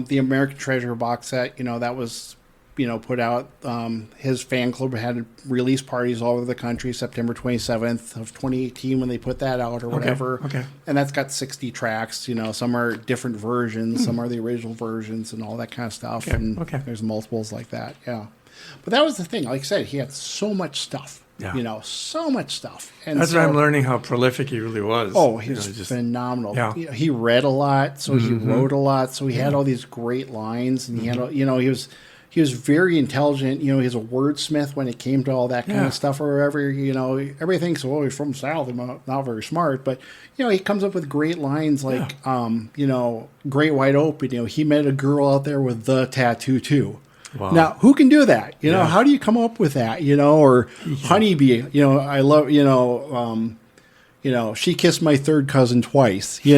The American Treasure box set, that was, put out. His fan club had release parties all over the country, September 27th of 2018 when they put that out or whatever. Okay. And that's got 60 tracks, some are different versions, some are the original versions and all that kind of stuff. Okay, And okay. there's multiples like that, yeah. But that was the thing. Like I said, he had so much stuff. Yeah. So much stuff. And That's why I'm learning how prolific he really was. Oh, he's phenomenal. Yeah. He read a lot, so he wrote a lot, so he had all these great lines, and he had, he was very intelligent. He was a wordsmith when it came to all that kind of stuff, or whatever. Everybody thinks, well, he's from the South, I'm not very smart, but he comes up with great lines like, Great Wide Open. He met a girl out there with the tattoo too. Wow. Now, who can do that? How do you come up with that? Or Honeybee, I love, she kissed my third cousin twice. Her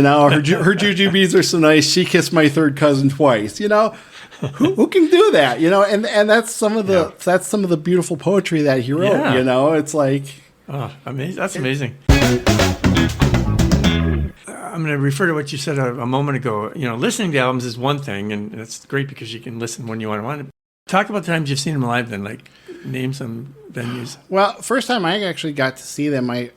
jujubes are so nice. She kissed my third cousin twice. Who can do that? And that's some of the beautiful poetry that he wrote. Yeah. It's like, amazing. That's amazing. I'm going to refer to what you said a moment ago. Listening to albums is one thing, and it's great because you can listen when you want. Talk about the times you've seen them live. Then, like, name some venues. Well, first time I actually got to see them, I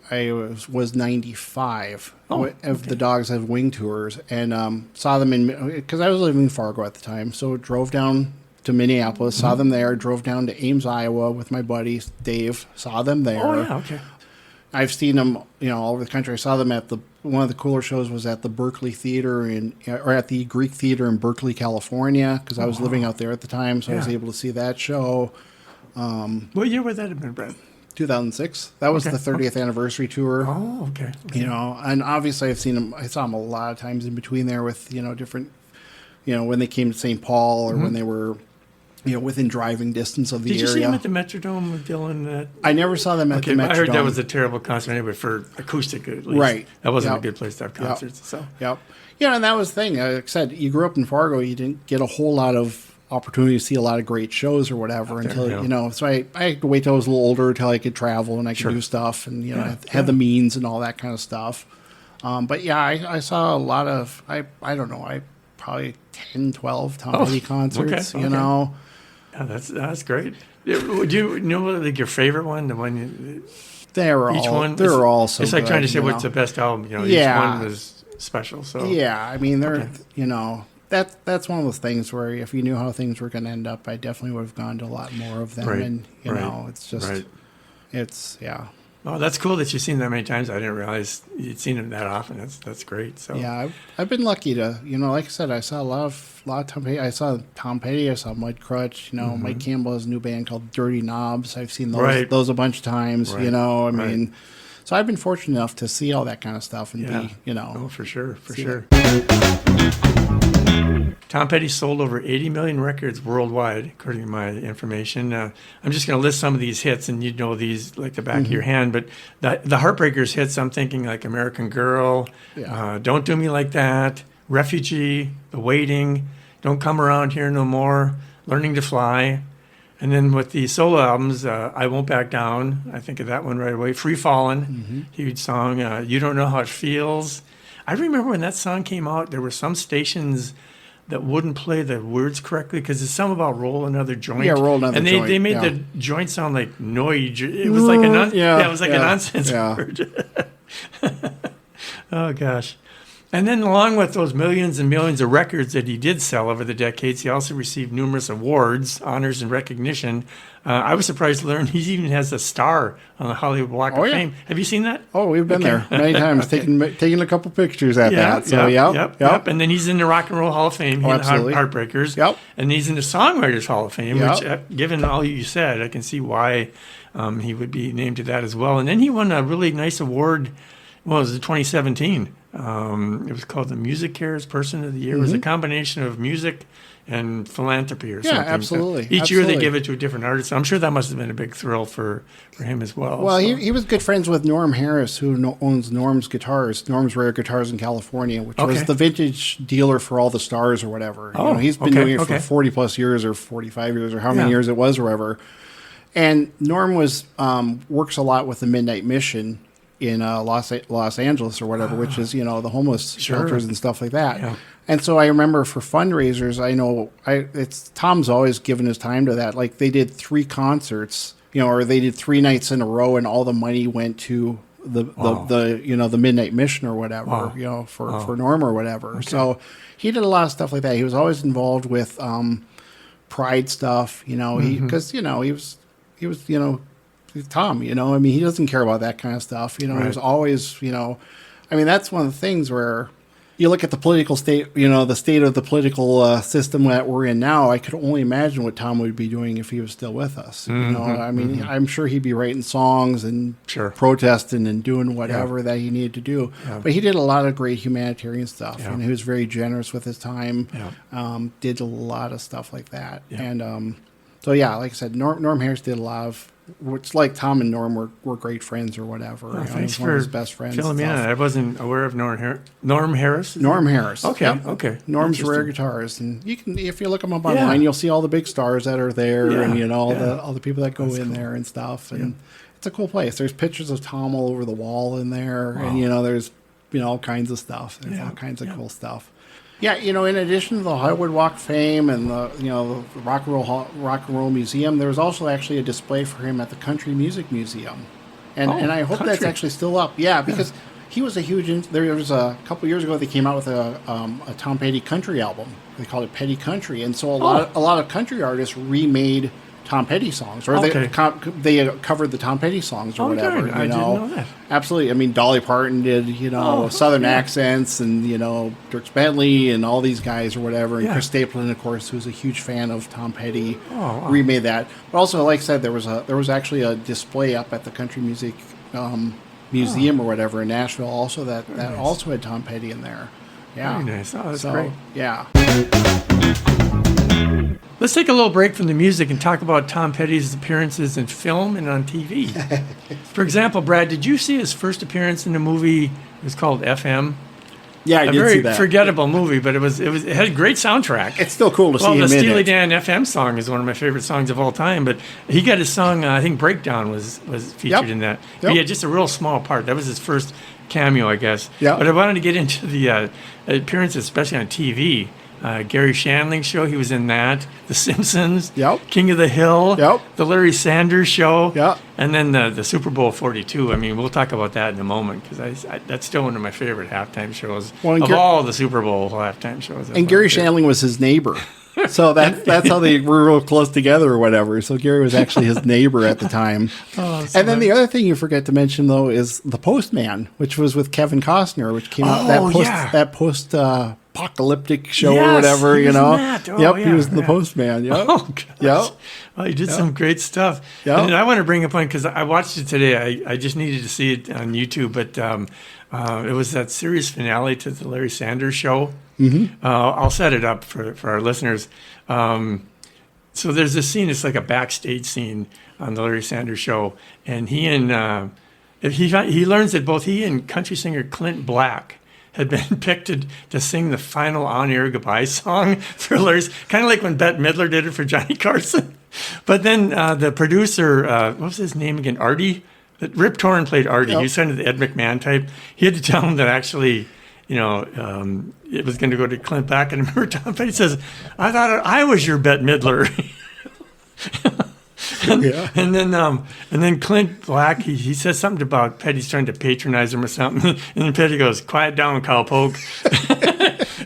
was 95 of the Dogs Have Wing tours, and saw them because I was living in Fargo at the time, so drove down to Minneapolis, saw them there, drove down to Ames, Iowa with my buddy Dave, saw them there. Oh yeah, okay. I've seen them, all over the country. I saw them at one of the cooler shows was at the Berkeley Theater or at the Greek Theater in Berkeley, California, because I was living out there at the time, so I was able to see that show. What year would that have been, Brad? 2006. That was the 30th anniversary tour. Oh, okay. And obviously I've seen them. I saw them a lot of times in between there with different, when they came to St. Paul or when they were, within driving distance of the area. Did you see them at the Metrodome with Dylan? I never saw them at the Metrodome. I heard that was a terrible concert anyway for acoustic at least. Right. That wasn't a good place to have concerts. So. Yep. And that was the thing. Like I said, you grew up in Fargo. You didn't get a whole lot of opportunity to see a lot of great shows or whatever until, so I had to wait till I was a little older until I could travel and I could do stuff and, had the means and all that kind of stuff. But yeah, I saw a lot of, I don't know, probably 10, 12 Tom Petty concerts, Yeah, that's great. Would you know like your favorite one? The one they're all so it's like good, trying to say what's the best album. Each one was special. So yeah, I mean they're that's one of those things where if you knew how things were going to end up, I definitely would have gone to a lot more of them. And it's just it's Oh, that's cool that you've seen that many times. I didn't realize you'd seen him that often. That's great. So yeah, I've been lucky to like I said, I saw a lot of Tom Petty. I saw Tom Petty. I saw Mud Crutch. Mike Campbell has a new band called Dirty Knobs. I've seen those a bunch of times. I mean, so I've been fortunate enough to see all that kind of stuff and be Oh, for sure. Tom Petty sold over 80 million records worldwide, according to my information. I'm just going to list some of these hits, and you know these like the back of your hand. But the Heartbreakers hits, I'm thinking like American Girl, Don't Do Me Like That, Refugee, The Waiting, Don't Come Around Here No More, Learning to Fly. And then with the solo albums, I Won't Back Down, I think of that one right away. Free Fallin', huge song. You Don't Know How It Feels. I remember when that song came out, there were some stations that wouldn't play the words correctly because it's something about roll another joint. Yeah, roll another joint. And they made the joint sound like noise. It was like it was like a nonsense word. Oh gosh. And then along with those millions and millions of records that he did sell over the decades, he also received numerous awards, honors, and recognition. I was surprised to learn he even has a star on the Hollywood Walk of Fame. Have you seen that? Oh, we've been there many times, taking a couple pictures at that. So yep. And then he's in the Rock and Roll Hall of Fame, the Heartbreakers. Yep. And he's in the Songwriters Hall of Fame, which, given all you said, I can see why he would be named to that as well. And then he won a really nice award Well, it was 2017. It was called the Music Cares Person of the Year. It was a combination of music and philanthropy or something. Yeah, absolutely. Each year they give it to a different artist. I'm sure that must have been a big thrill for him as well. Well, he was good friends with Norm Harris, who owns Norm's Guitars, Norm's Rare Guitars in California, which was the vintage dealer for all the stars or whatever. He's been doing it for 40 plus years or 45 years or how many years it was or whatever. And Norm works a lot with the Midnight Mission in Los Angeles or whatever, which is, the homeless shelters and stuff like that. Yeah. And so I remember for fundraisers, Tom's always given his time to that. Like they did 3 concerts, or they did 3 nights in a row, and all the money went to the Midnight Mission or whatever, for Norm or whatever. Okay. So he did a lot of stuff like that. He was always involved with Pride stuff, because he was Tom, he doesn't care about that kind of stuff. He was always, that's one of the things where you look at the political state, the state of the political system that we're in now. I could only imagine what Tom would be doing if he was still with us. I'm sure he'd be writing songs and protesting and doing whatever that he needed to do. Yeah. But he did a lot of great humanitarian stuff. Yeah. He was very generous with his time, did a lot of stuff like that. Yeah. And like I said, Norm Harris did a lot of, it's like Tom and Norm were great friends or whatever. Thanks one for of his best friends. Filling me in. I wasn't aware of Norm Harris. Norm Harris. Okay. Yep. Okay. Norm's Rare Guitarist, and you can, if you look him up online, you'll see all the big stars that are there, and all the people that go in there and stuff. And it's a cool place. There's pictures of Tom all over the wall in there, and there's all kinds of stuff. There's all kinds of cool stuff. Yeah, in addition to the Hollywood Walk of Fame and the Rock and Roll Museum, there was also actually a display for him at the Country Music Museum, and I hope that's actually still up. Yeah, because he was a huge. There was a couple years ago they came out with a Tom Petty country album. They called it Petty Country, and so a lot of country artists remade Tom Petty songs, or they covered the Tom Petty songs or whatever. Good. I didn't know that. Absolutely. Dolly Parton did, Southern accents, and Dierks Bentley and all these guys or whatever. And Chris Stapleton, of course, who's a huge fan of Tom Petty, remade that. But also, like I said, there was actually a display up at the Country Music Museum or whatever in Nashville, also that nice. Also had Tom Petty in there. Yeah, very nice. Oh, that's great. Yeah. Let's take a little break from the music and talk about Tom Petty's appearances in film and on TV. For example, Brad, did you see his first appearance in the movie? It was called FM. Yeah, I did see that. A very forgettable movie, but it had a great soundtrack. It's still cool to see him in it. Well, the Steely Dan FM song is one of my favorite songs of all time, but he got his song, I think Breakdown was featured in that. Yep. He had just a real small part. That was his first cameo, I guess. Yep. But I wanted to get into the appearances, especially on TV. Gary Shandling's show, he was in that. The Simpsons, King of the Hill, the Larry Sanders Show, and then the Super Bowl 42. I mean, we'll talk about that in a moment, because that's still one of my favorite halftime shows of all the Super Bowl halftime shows. And Gary Shandling was his neighbor. So that's how they were real close together or whatever. So Gary was actually his neighbor at the time. And then the other thing you forget to mention, though, is The Postman, which was with Kevin Costner, which came out that post apocalyptic show or whatever, he was in The Postman. Yep. Oh, gosh. Well, he did some great stuff. Yep. And I want to bring a point, because I watched it today. I just needed to see it on YouTube, but it was that series finale to the Larry Sanders Show. Mm-hmm. I'll set it up for our listeners. So there's this scene. It's like a backstage scene on the Larry Sanders Show, and he learns that both he and country singer Clint Black had been picked to sing the final on-air goodbye song for Larry's, kind of like when Bette Midler did it for Johnny Carson. But then the producer, what was his name again? Artie? Rip Torn played Artie. He was kind of the Ed McMahon type. He had to tell him that actually, it was going to go to Clint Black. And I remember Tom Petty says, I thought I was your Bette Midler. And then Clint Black, he says something about Petty's trying to patronize him or something. And then Petty goes, quiet down, cowpoke.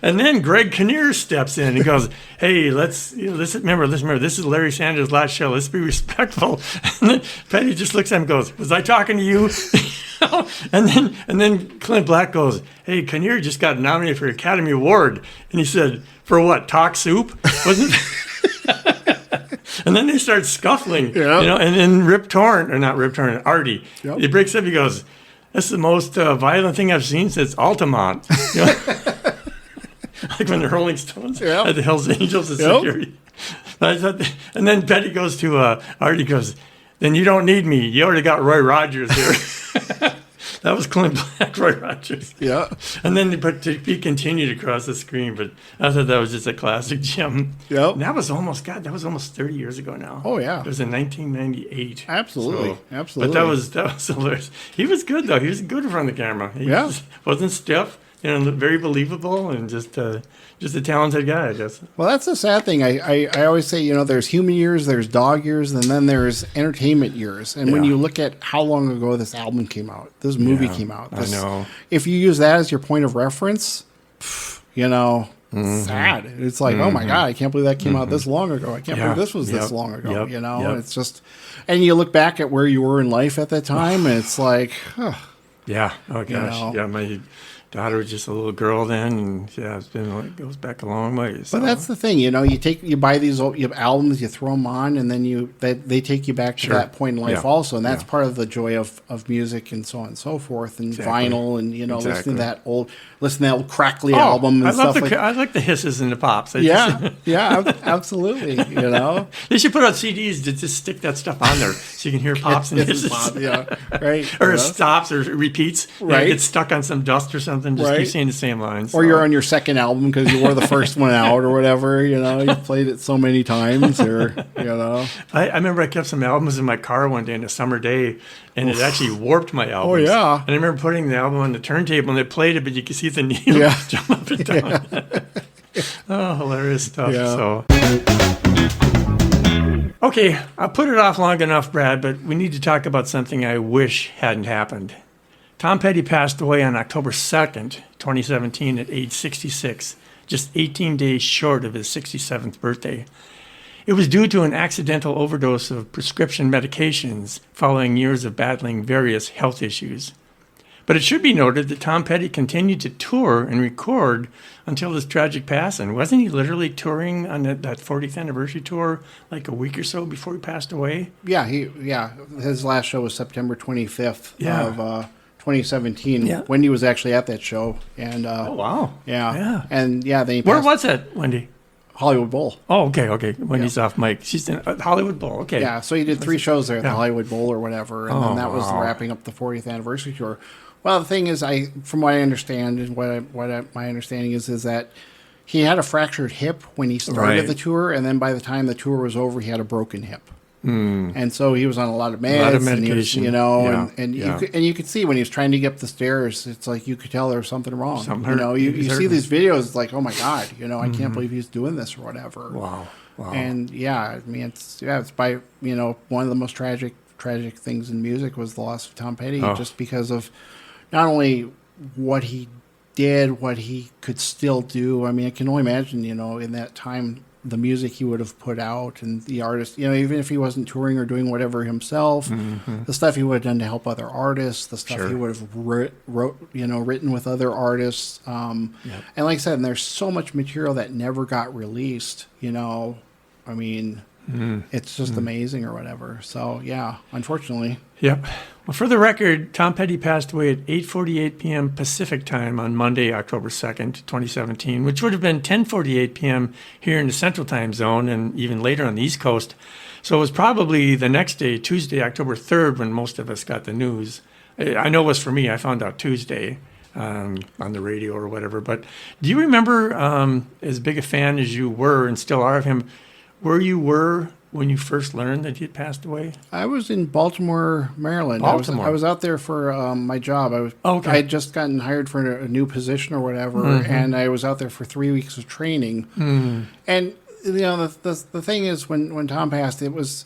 And then Greg Kinnear steps in and goes, hey, let's remember, this is Larry Sanders' last show. Let's be respectful. And then Petty just looks at him and goes, was I talking to you? And then Clint Black goes, hey, Kinnear just got nominated for Academy Award. And he said, for what, Talk Soup? Wasn't And then they start scuffling, and then Artie, he breaks up, he goes, That's the most violent thing I've seen since Altamont. You know? Like when the Rolling Stones had the Hells Angels as security. And then Petty goes to Artie goes, then you don't need me. You already got Roy Rogers here. That was Clint Black, Roy Rogers. Yeah. And then he continued across the screen, but I thought that was just a classic gem. Yep. And that was almost 30 years ago now. Oh, yeah. It was in 1998. Absolutely. So, Absolutely. But that was hilarious. He was good, though. He was good in front of the camera. He just wasn't stiff, very believable, and just a talented guy, I guess. Well, that's the sad thing. I always say, there's human years, there's dog years, and then there's entertainment years. And when you look at how long ago this album came out, this movie came out. I know. If you use that as your point of reference, sad. It's like, oh my God, I can't believe that came out this long ago. I can't believe this was this long ago. It's just, and you look back at where you were in life at that time, and it's like, yeah. Oh gosh. Yeah. My daughter was just a little girl then, and it goes back a long way. So. But that's the thing, you buy these old albums, you throw them on, and then they take you back to that point in life also, and that's part of the joy of music and so on and so forth, and vinyl, and listening to that old crackly album and stuff like that. I like the hisses and the pops. Absolutely. They should put out CDs to just stick that stuff on there so you can hear pops and hisses. Right. Or it stops or it repeats. Right. It gets stuck on some dust or something. Just keep saying the same lines. Or you're on your second album because you wore the first one out or whatever. You played it so many times, or I remember I kept some albums in my car one day on a summer day, and it actually warped my albums. Oh yeah. And I remember putting the album on the turntable, and it played it, but you could see the needle jump up and down. Oh, hilarious stuff. Yeah. So. Okay, I'll put it off long enough, Brad, but we need to talk about something I wish hadn't happened. Tom Petty passed away on October 2nd, 2017 at age 66, just 18 days short of his 67th birthday. It was due to an accidental overdose of prescription medications following years of battling various health issues. But it should be noted that Tom Petty continued to tour and record until his tragic passing. Wasn't he literally touring on that 40th anniversary tour like a week or so before he passed away? Yeah, his last show was September 25th of 2017. Yeah. Wendy was actually at that show, and oh wow, yeah, and then where was it, Wendy? Hollywood Bowl. Oh, okay. Wendy's off mic. She's in Hollywood Bowl. Okay. Yeah, so he did 3 shows there at the Hollywood Bowl or whatever, and then that was wrapping up the 40th anniversary tour. Well, the thing is, from what I understand, and my understanding is that he had a fractured hip when he started the tour, and then by the time the tour was over, he had a broken hip. And so he was on a lot of meds, medication, and he was, you could see when he was trying to get up the stairs, it's like you could tell there was something wrong. You see these videos, it's like, oh my God, I can't believe he's doing this or whatever. Wow. And it's by one of the most tragic things in music was the loss of Tom Petty, just because of not only what he did, what he could still do. I mean, I can only imagine, in that time, the music he would have put out and the artist, even if he wasn't touring or doing whatever himself, the stuff he would have done to help other artists, the stuff he would have written with other artists. And like I said, there's so much material that never got released, I mean, it's just amazing or whatever. So, yeah, unfortunately. Yep. Well, for the record, Tom Petty passed away at 8:48 p.m. Pacific time on Monday, October 2nd, 2017, which would have been 10:48 p.m. here in the Central Time Zone and even later on the East Coast. So it was probably the next day, Tuesday, October 3rd, when most of us got the news. I know it was for me. I found out Tuesday on the radio or whatever. But do you remember, as big a fan as you were and still are of him, where you were when you first learned that he had passed away? I was in Baltimore, Maryland. Baltimore. I was out there for my job. I had just gotten hired for a new position or whatever, and I was out there for 3 weeks of training. And the thing is, when Tom passed, it was,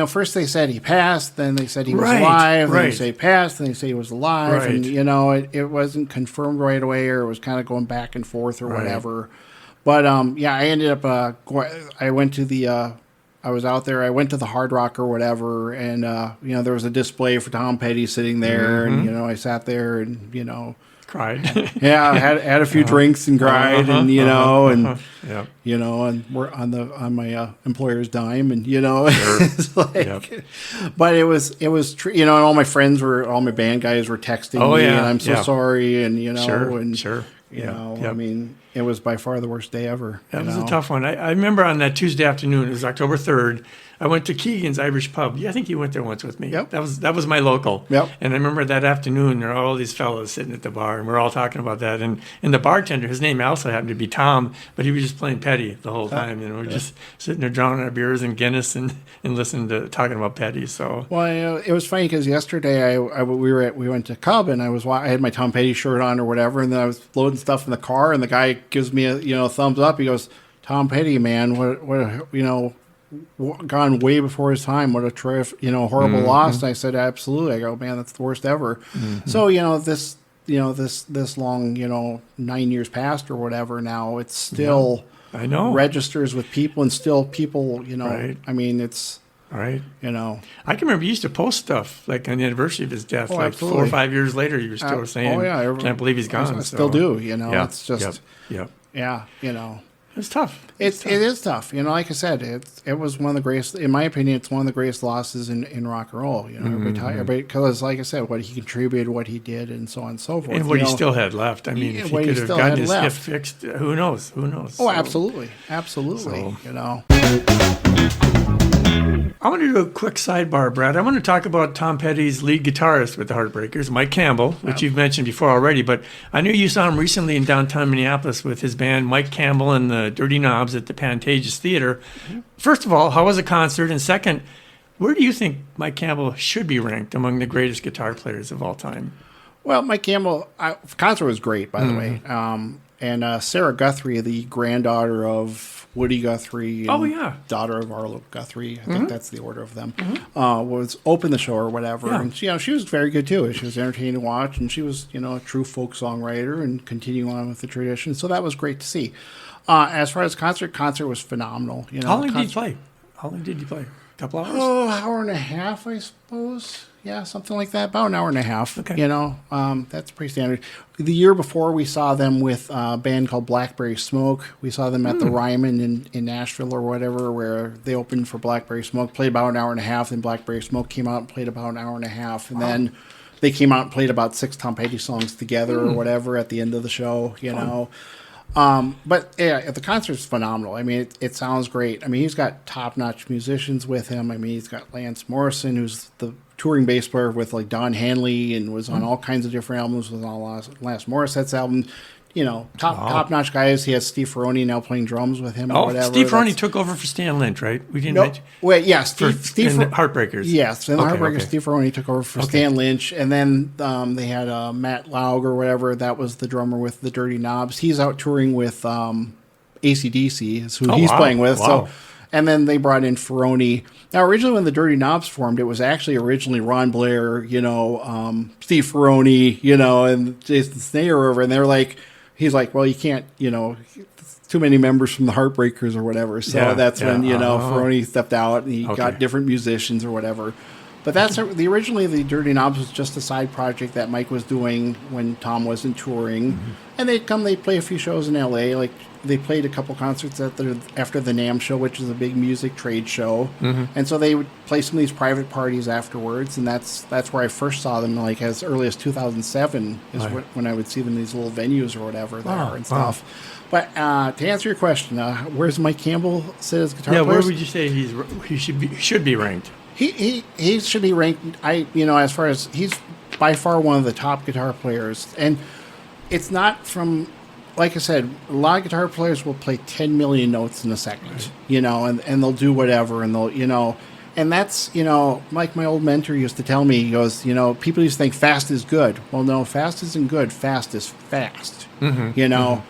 first they said he passed, then they said he was alive, then they say he passed, then they say he was alive, and it wasn't confirmed right away, or it was kind of going back and forth or whatever. But I ended up I went to I was out there. I went to the Hard Rock or whatever, and there was a display for Tom Petty sitting there, and I sat there and Cried. Yeah, I had a few drinks and cried, and Yeah. and we're on my employer's dime, and it's like, Yep. but it was and all my friends all my band guys were texting me, and I'm so sorry, and Sure. I mean, it was by far the worst day ever. That was a tough one. I remember on that Tuesday afternoon, it was October 3rd, I went to Keegan's Irish Pub. Yeah, I think you went there once with me. Yep. That was my local. Yep. And I remember that afternoon, there were all these fellas sitting at the bar, and we're all talking about that. And the bartender, his name also happened to be Tom, but he was just playing Petty the whole time. And we're just sitting there drowning our beers and Guinness and listening to talking about Petty. So well, it was funny because yesterday we went to Cub, and I had my Tom Petty shirt on or whatever, and then I was loading stuff in the car, and the guy gives me a thumbs up. He goes, "Tom Petty, man, what gone way before his time. What a terrific, horrible loss." And I said, "Absolutely." I go, "Man, that's the worst ever." Mm-hmm. So this long 9 years past or whatever now, it's still I know registers with people, and still people Right. I mean, it's right. I can remember you used to post stuff like on the anniversary of his death, like absolutely. 4 or 5 years later. You were still saying, "Can't believe he's gone." I still do. It's just It's tough. It is tough. Like I said, it was one of the greatest, in my opinion, it's one of the greatest losses in rock and roll. Everybody, because like I said, what he contributed, what he did, and so on and so forth. And what he still had left. I mean, if he could have gotten his hip fixed, who knows? Oh, So, absolutely. I want to do a quick sidebar, Brad. I want to talk about Tom Petty's lead guitarist with the Heartbreakers, Mike Campbell, which you've mentioned before already. But I knew you saw him recently in downtown Minneapolis with his band, Mike Campbell and the Dirty Knobs at the Pantages Theater. Mm-hmm. First of all, how was the concert? And second, where do you think Mike Campbell should be ranked among the greatest guitar players of all time? Well, Mike Campbell, concert was great, by the way. And Sarah Guthrie, the granddaughter of Woody Guthrie, and daughter of Arlo Guthrie, I think that's the order of them, was open the show or whatever. Yeah. And she was very good too. She was entertaining to watch, and she was a true folk songwriter and continuing on with the tradition. So that was great to see. As far as concert was phenomenal. How long did you play? A couple hours? Oh, hour and a half, I suppose. Yeah, something like that. About an hour and a half. Okay. That's pretty standard. The year before, we saw them with a band called Blackberry Smoke. We saw them at the Ryman in Nashville or whatever, where they opened for Blackberry Smoke, played about an hour and a half, then Blackberry Smoke came out and played about an hour and a half, and then they came out and played about 6 Tom Petty songs together or whatever at the end of the show, But yeah, the concert's phenomenal. I mean, it sounds great. I mean, he's got top-notch musicians with him. I mean, he's got Lance Morrison, who's the touring bass player with like Don Henley, and was on all kinds of different albums, was on Lance Morissette's album. Top-notch guys. He has Steve Ferroni now playing drums with him or whatever. Steve Ferroni took over for Stan Lynch, right? We didn't mention. Wait, yeah, Steve in the Heartbreakers. Yes, in the Heartbreakers, Steve Ferroni took over for Stan Lynch, and then they had Matt Laug or whatever. That was the drummer with the Dirty Knobs. He's out touring with AC/DC, is who he's playing with. Wow. So, and then they brought in Ferroni. Now, originally when the Dirty Knobs formed, it was actually originally Ron Blair, Steve Ferroni, and Jason Snayer over, and they're like. He's like, well, you can't, too many members from the Heartbreakers or whatever. So that's when, Ferroni stepped out and he got different musicians or whatever. But that's originally the Dirty Knobs was just a side project that Mike was doing when Tom wasn't touring. Mm-hmm. And they'd play a few shows in L.A. Like they played a couple concerts after the NAMM show, which is a big music trade show. Mm-hmm. And so they would play some of these private parties afterwards. And that's where I first saw them, like as early as 2007 is when I would see them in these little venues or whatever there and stuff. But to answer your question, where's Mike Campbell sit as guitar player? Where would you say he should be ranked? He should be ranked. As far as he's by far one of the top guitar players, and it's not from, like I said, a lot of guitar players will play 10 million notes in a second, and they'll do whatever, and they'll, and that's, like my old mentor used to tell me, he goes, people used to think fast is good. Well, no, fast isn't good. Fast is fast. Mm-hmm.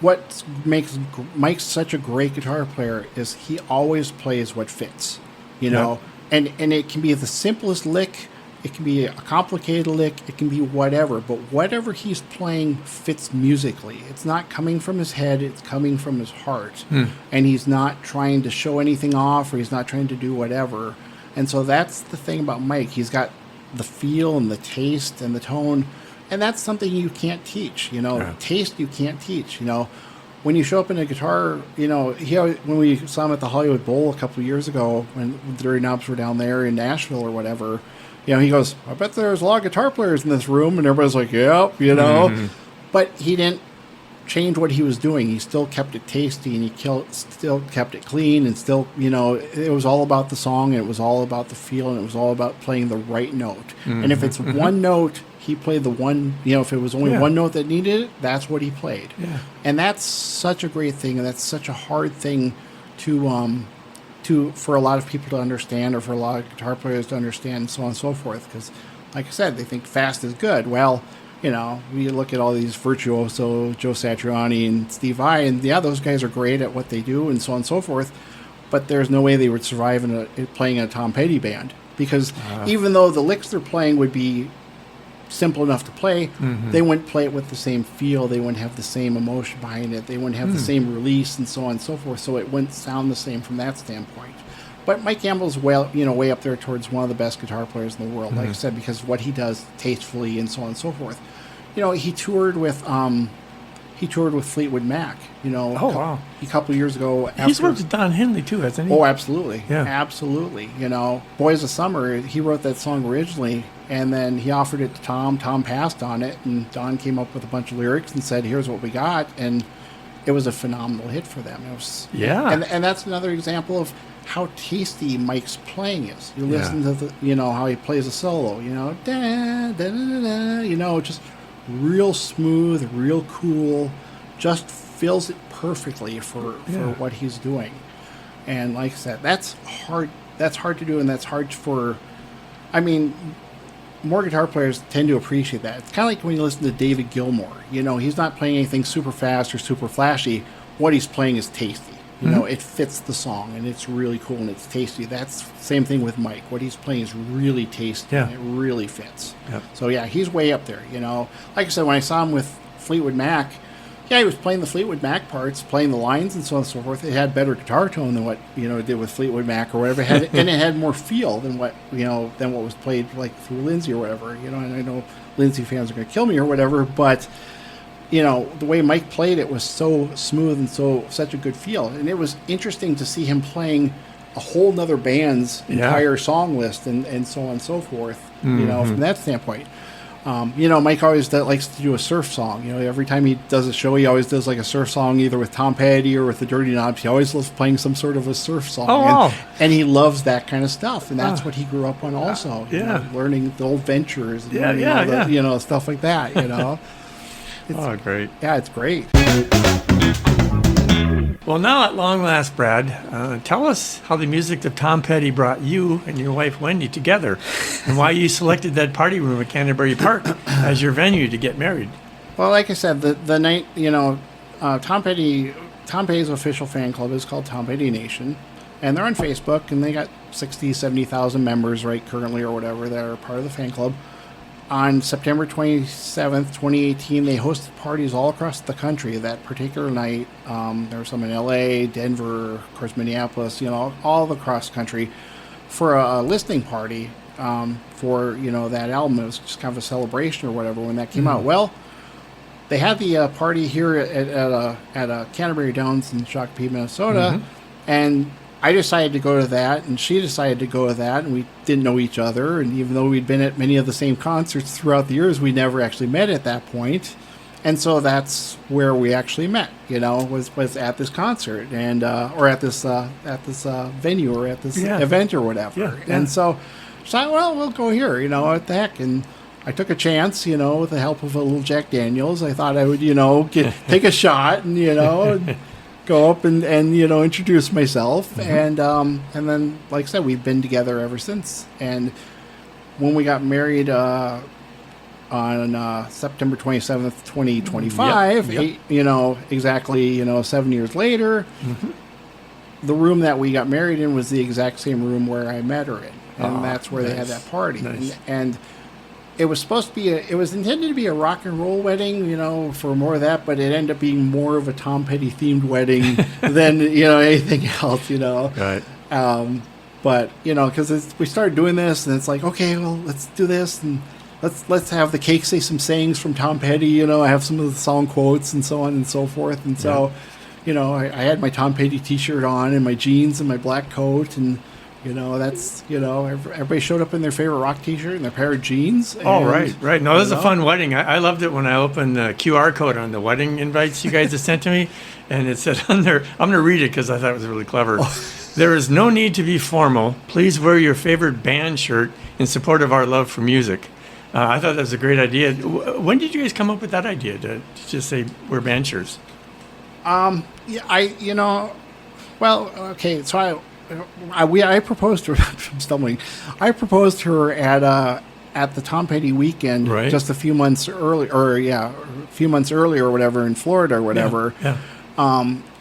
What makes Mike such a great guitar player is he always plays what fits, And it can be the simplest lick, it can be a complicated lick, it can be whatever. But whatever he's playing fits musically. It's not coming from his head, it's coming from his heart. And he's not trying to show anything off, or he's not trying to do whatever. And so that's the thing about Mike. He's got the feel and the taste and the tone. And that's something you can't teach, Taste you can't teach, When you show up in a guitar, when we saw him at the Hollywood Bowl a couple of years ago, when the Dirty Knobs were down there in Nashville or whatever, he goes, I bet there's a lot of guitar players in this room. And everybody's like, yep, But he didn't change what he was doing. He still kept it tasty, and he still kept it clean, and still, it was all about the song, and it was all about the feel, and it was all about playing the right note. And if it's one note, he played the one, if it was only one note that needed it, that's what he played. Yeah. And that's such a great thing, and that's such a hard thing for a lot of people to understand, or for a lot of guitar players to understand, and so on and so forth. Because, like I said, they think fast is good. Well, we look at all these virtuoso, Joe Satriani and Steve Vai, and those guys are great at what they do, and so on and so forth. But there's no way they would survive playing in a Tom Petty band, because even though the licks they're playing would be simple enough to play, they wouldn't play it with the same feel. They wouldn't have the same emotion behind it. They wouldn't have the same release, and so on and so forth. So it wouldn't sound the same from that standpoint. But Mike Campbell's way up there towards one of the best guitar players in the world, like I said, because of what he does tastefully and so on and so forth. He toured with Fleetwood Mac. Wow. A couple years ago. He's worked with Don Henley too, hasn't he? Oh, absolutely. Yeah. Absolutely. Boys of Summer, he wrote that song originally, and then he offered it to Tom. Tom passed on it, and Don came up with a bunch of lyrics and said, here's what we got, and it was a phenomenal hit for them. It was, and that's another example of how tasty Mike's playing is. You listen to the, how he plays a solo, da, da, da, da, just real smooth, real cool, just fills it perfectly for what he's doing. And like I said, that's hard to do, and that's hard for, more guitar players tend to appreciate that. It's kind of like when you listen to David Gilmour. He's not playing anything super fast or super flashy. What he's playing is tasty. It fits the song, and it's really cool, and it's tasty. That's the same thing with Mike. What he's playing is really tasty, and it really fits. Yep. So, he's way up there, Like I said, when I saw him with Fleetwood Mac, he was playing the Fleetwood Mac parts, playing the lines, and so on and so forth. It had better guitar tone than what, it did with Fleetwood Mac or whatever. And it had more feel than what was played, like, through Lindsay or whatever, And I know Lindsay fans are going to kill me or whatever, but the way Mike played it was so smooth and such a good feel. And it was interesting to see him playing a whole nother band's entire song list and so on and so forth, from that standpoint. Mike always likes to do a surf song. Every time he does a show, he always does like a surf song, either with Tom Petty or with the Dirty Knobs. He always loves playing some sort of a surf song. Oh, wow. And he loves that kind of stuff. And that's what he grew up on also. Learning the old Ventures and stuff like that, great. Yeah, it's great. Well, now at long last, Brad, tell us how the music of Tom Petty brought you and your wife Wendy together, and why you selected that party room at Canterbury Park as your venue to get married. Well, like I said, the night, Tom Petty's official fan club is called Tom Petty Nation, and they're on Facebook, and they got 60, 70,000 members right currently or whatever that are part of the fan club. On September 27th, 2018, they hosted parties all across the country that particular night. There were some in L.A., Denver, of course, Minneapolis, all across the country for a listening party for, that album. It was just kind of a celebration or whatever when that came out. Well, they had the party here at Canterbury Downs in Shakopee, Minnesota, and I decided to go to that, and she decided to go to that, and we didn't know each other. And even though we'd been at many of the same concerts throughout the years, we never actually met at that point. And so that's where we actually met, was at this concert and or at this venue or at this event or whatever. Yeah. And so I thought, well, we'll go here, what the heck. And I took a chance, with the help of a little Jack Daniels. I thought I would, take a shot and, go up and introduce myself, and then, like I said, we've been together ever since. And when we got married on September 27th, 2025, exactly 7 years later, the room that we got married in was the exact same room where I met her in, and that's where they had that party. Nice. And it was supposed to be it was intended to be a rock and roll wedding, for more of that, but it ended up being more of a Tom Petty themed wedding than, anything else, Right. But, because we started doing this, and it's like, okay, well, let's do this. And let's have the cake say some sayings from Tom Petty. I have some of the song quotes and so on and so forth. And so, I had my Tom Petty T-shirt on and my jeans and my black coat, and everybody showed up in their favorite rock T-shirt and their pair of jeans. And, right. No, this is a fun wedding. I loved it when I opened the QR code on the wedding invites you guys had sent to me, and it said on there, I'm going to read it because I thought it was really clever. There is no need to be formal. Please wear your favorite band shirt in support of our love for music. I thought that was a great idea. When did you guys come up with that idea to just say wear band shirts? Well, okay, so I proposed to her. I'm stumbling. I proposed to her at the Tom Petty weekend, just a few months early, a few months earlier or whatever, in Florida or whatever. Yeah.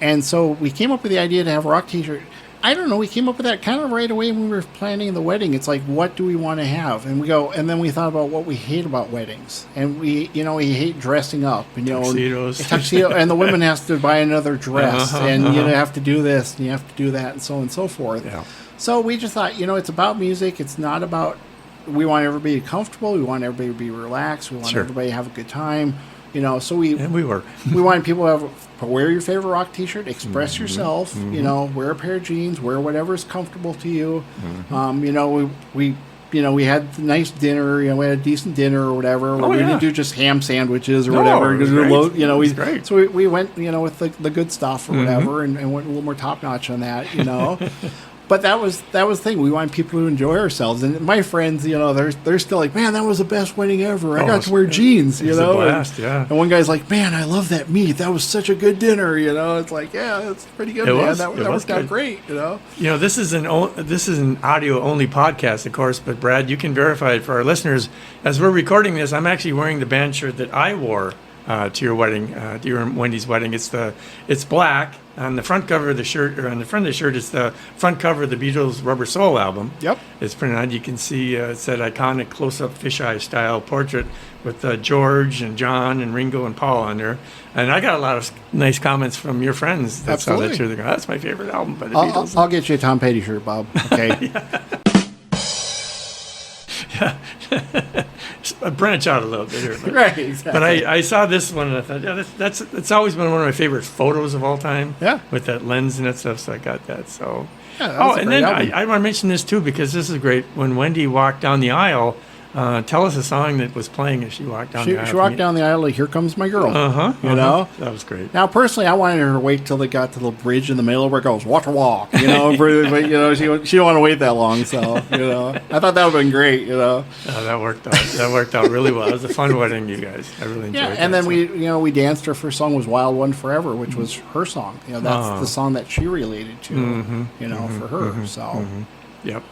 And so we came up with the idea to have a rock T-shirt. I don't know. We came up with that kind of right away when we were planning the wedding. It's like, what do we want to have? And then we thought about what we hate about weddings, and we hate dressing up, and tuxedo, and the women has to buy another dress, and you have to do this and you have to do that, and so on and so forth. Yeah. So we just thought, it's about music. It's not about. We want everybody to be comfortable. We want everybody to be relaxed. We want everybody to have a good time. So we wanted people to wear your favorite rock T-shirt, express yourself. Wear a pair of jeans, wear whatever's comfortable to you. We had a nice dinner. We had a decent dinner or whatever. We didn't do just ham sandwiches or whatever. It was great. So we went, with the good stuff or whatever, and went a little more top notch on that. But that was the thing. We wanted people to enjoy ourselves, and my friends, they're still like, man, that was the best wedding ever. I got to wear jeans, It was a blast, and one guy's like, man, I love that meat. That was such a good dinner, It's like, yeah, that's pretty good, man. That worked out great, This is an audio only podcast, of course, but Brad, you can verify it for our listeners. As we're recording this, I'm actually wearing the band shirt that I wore to your wedding, to your Wendy's wedding. It's black. On the front cover of the shirt, or on the front of the shirt, it's the front cover of the Beatles' Rubber Soul album. Yep. It's printed on. You can see it's that iconic close-up fisheye style portrait with George and John and Ringo and Paul on there. And I got a lot of nice comments from your friends that saw that shirt. They go, that's my favorite album by the Beatles. I'll get you a Tom Petty shirt, Bob. Okay. Yeah. Branch out a little bit here. Right, exactly. But I saw this one and I thought, that's always been one of my favorite photos of all time. Yeah. With that lens and that stuff, so I got that. So. Yeah, and then I want to mention this too, because this is great. When Wendy walked down the aisle, tell us a song that was playing as she walked down the aisle. She walked down the aisle like, "Here Comes My Girl." That was great. Now, personally, I wanted her to wait till they got to the bridge in the middle where it goes, "Walk to walk," but she didn't want to wait that long. So, I thought that would have been great. That worked out. That worked out really well. It was a fun wedding, you guys. I really enjoyed it. Yeah, and then we danced. Her first song was "Wild One Forever," which was her song. That's the song that she related to. For her. So. Yep.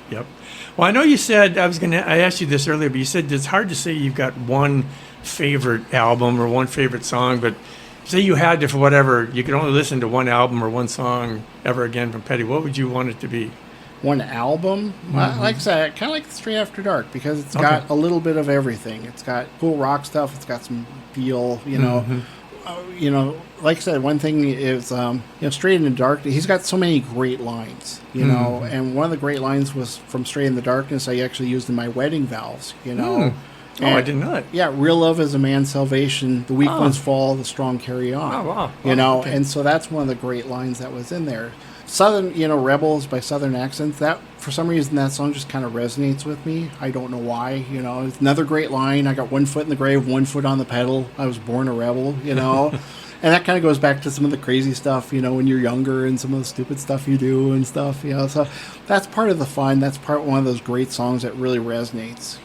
Well, I know you said, I asked you this earlier, but you said it's hard to say you've got one favorite album or one favorite song, but say you had to, for whatever, you could only listen to one album or one song ever again from Petty, what would you want it to be? One album? Well, like I said, kind of like Straight After Dark, because it's got a little bit of everything. It's got cool rock stuff, it's got some feel, like I said, one thing is, Straight in the Dark, he's got so many great lines, and one of the great lines was from Straight in the Darkness I actually used in my wedding vows, Oh, I didn't know that. Yeah, real love is a man's salvation. The weak ones fall, the strong carry on. Oh, wow. And so that's one of the great lines that was in there. Southern, Rebels by Southern Accents, that, for some reason, that song just kind of resonates with me. I don't know why, It's another great line. I got 1 foot in the grave, 1 foot on the pedal. I was born a rebel, And that kind of goes back to some of the crazy stuff, when you're younger and some of the stupid stuff you do and stuff, So that's part of the fun. That's one of those great songs that really resonates,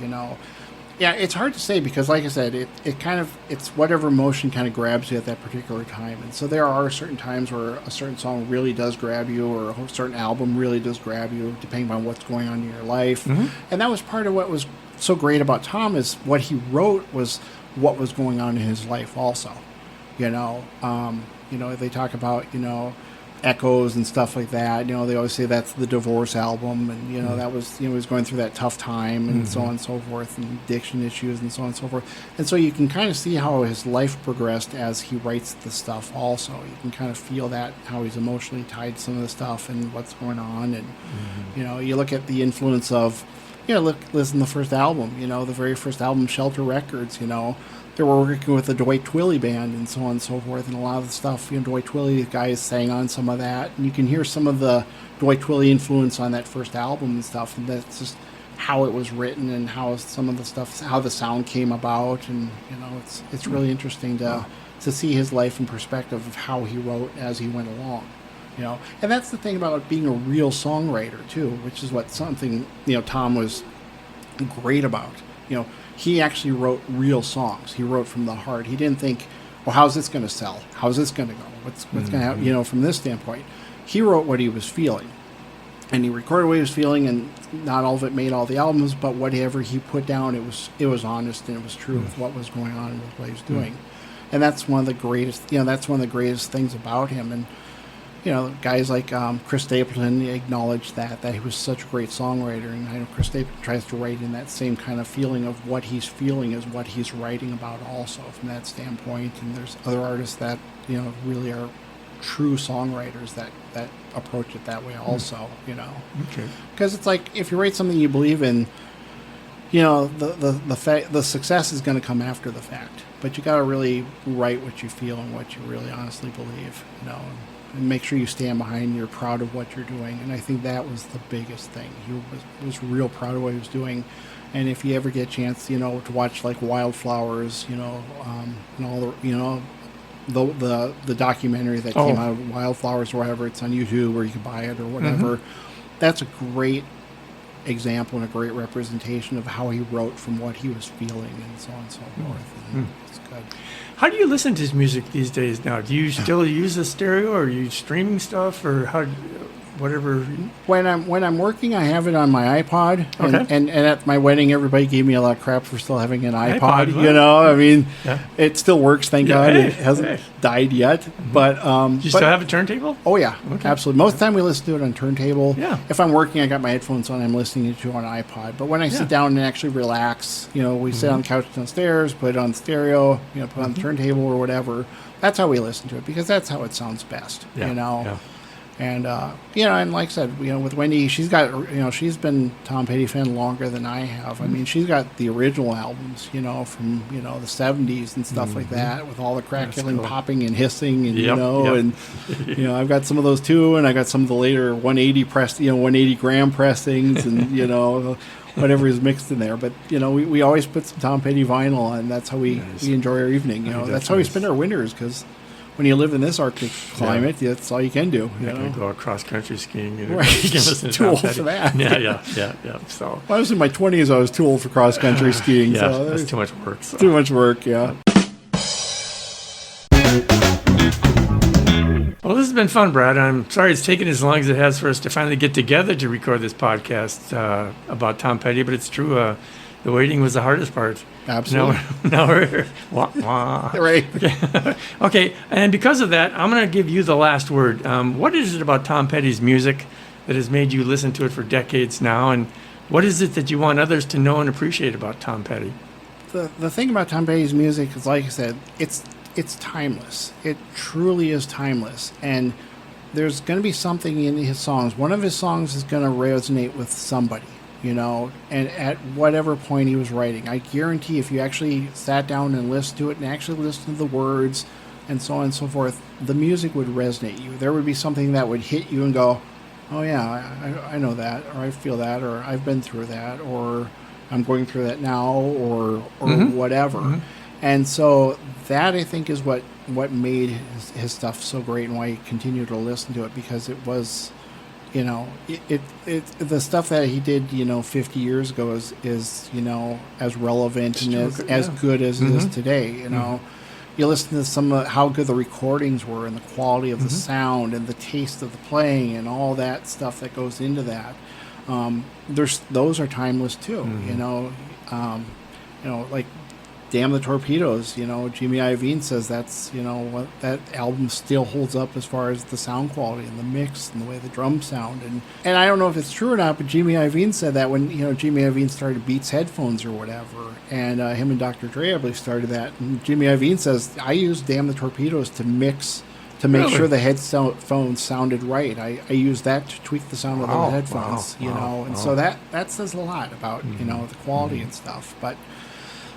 Yeah, it's hard to say because, like I said, it's whatever emotion kind of grabs you at that particular time. And so there are certain times where a certain song really does grab you, or a certain album really does grab you, depending on what's going on in your life. Mm-hmm. And that was part of what was so great about Tom, is what he wrote was what was going on in his life also. They talk about, echoes and stuff like that. They always say that's the divorce album, and that was, he was going through that tough time and so on and so forth, and addiction issues and so on and so forth. And so you can kind of see how his life progressed as he writes the stuff also. You can kind of feel that, how he's emotionally tied to some of the stuff and what's going on. And, you look at the influence of, listen to the first album, the very first album, Shelter Records, they were working with the Dwight Twilley band and so on and so forth, and a lot of the stuff, Dwight Twilley guys sang on some of that, and you can hear some of the Dwight Twilley influence on that first album and stuff, and that's just how it was written and how some of the stuff, how the sound came about, and it's really interesting to see his life in perspective of how he wrote as he went along. And that's the thing about being a real songwriter too, which is what something Tom was great about. He actually wrote real songs. He wrote from the heart. He didn't think, well, how's this going to sell? How's this going to go? What's going to happen? From this standpoint, he wrote what he was feeling, and he recorded what he was feeling. And not all of it made all the albums, but whatever he put down, it was honest and it was true with what was going on and with what he was doing. And that's one of the greatest. That's one of the greatest things about him. And guys like Chris Stapleton acknowledged that he was such a great songwriter, and I know Chris Stapleton tries to write in that same kind of feeling of what he's feeling is what he's writing about also from that standpoint. And there's other artists that really are true songwriters that approach it that way also. Because it's like if you write something you believe in, the success is going to come after the fact, but you got to really write what you feel and what you really honestly believe. And make sure you stand behind and you're proud of what you're doing. And I think that was the biggest thing. He was real proud of what he was doing. And if you ever get a chance, to watch like Wildflowers, and all the documentary that came out of Wildflowers or whatever, it's on YouTube or you can buy it or whatever. That's a great example and a great representation of how he wrote from what he was feeling and so on and so forth. And it's good. How do you listen to his music these days now? Do you still use the stereo, or are you streaming stuff, or whatever? When I'm working, I have it on my iPod. Okay. And at my wedding, everybody gave me a lot of crap for still having an iPod. It still works, thank God. It hasn't died yet. But do you still have a turntable? Oh yeah, absolutely. Most of the time we listen to it on turntable. Yeah. If I'm working, I got my headphones on. I'm listening to it on an iPod. But when I sit down and actually relax, we sit on the couch downstairs, put it on stereo, put it on the turntable or whatever. That's how we listen to it because that's how it sounds best. Yeah. And, and like I said, with Wendy, she's got, she's been Tom Petty fan longer than I have. I mean, she's got the original albums, from, the 70s and stuff like that with all the crackling, popping and hissing and, and, I've got some of those too. And I got some of the later 180 gram pressings and, whatever is mixed in there. But, we always put some Tom Petty vinyl on. That's how we enjoy our evening. That's how we spend our winters because when you live in this Arctic climate, that's all you can do. You can go cross country skiing. Right. Too old for that. Yeah. So when I was in my 20s, I was too old for cross country skiing. Yeah, so that's too much work. So. Too much work, yeah. Well, this has been fun, Brad. I'm sorry it's taken as long as it has for us to finally get together to record this podcast about Tom Petty, but it's true. The waiting was the hardest part. Absolutely. Now we're wah, wah. Right. Okay, and because of that, I'm going to give you the last word. What is it about Tom Petty's music that has made you listen to it for decades now, and what is it that you want others to know and appreciate about Tom Petty? The thing about Tom Petty's music is, like I said, it's timeless. It truly is timeless, and there's going to be something in his songs. One of his songs is going to resonate with somebody. And at whatever point he was writing, I guarantee if you actually sat down and listened to it and actually listened to the words and so on and so forth, the music would resonate you. There would be something that would hit you and go, oh yeah, I know that, or I feel that, or I've been through that, or I'm going through that now, or whatever. And so that, I think, is what made his stuff so great and why you continue to listen to it, because it was... the stuff that he did, 50 years ago is as relevant and as good as it is today. You listen to some of how good the recordings were and the quality of the sound and the taste of the playing and all that stuff that goes into that. Those are timeless too. Like Damn the Torpedoes, Jimmy Iovine says that's, what that album still holds up as far as the sound quality and the mix and the way the drums sound. And I don't know if it's true or not, but Jimmy Iovine said that when, Jimmy Iovine started Beats headphones or whatever, and him and Dr. Dre, I believe, started that. And Jimmy Iovine says, I used Damn the Torpedoes to mix to make Really? sure the headphones sounded right. I used that to tweak the sound of the Wow, headphones, wow, you know, wow, and wow. so that says a lot about you know the quality and stuff. But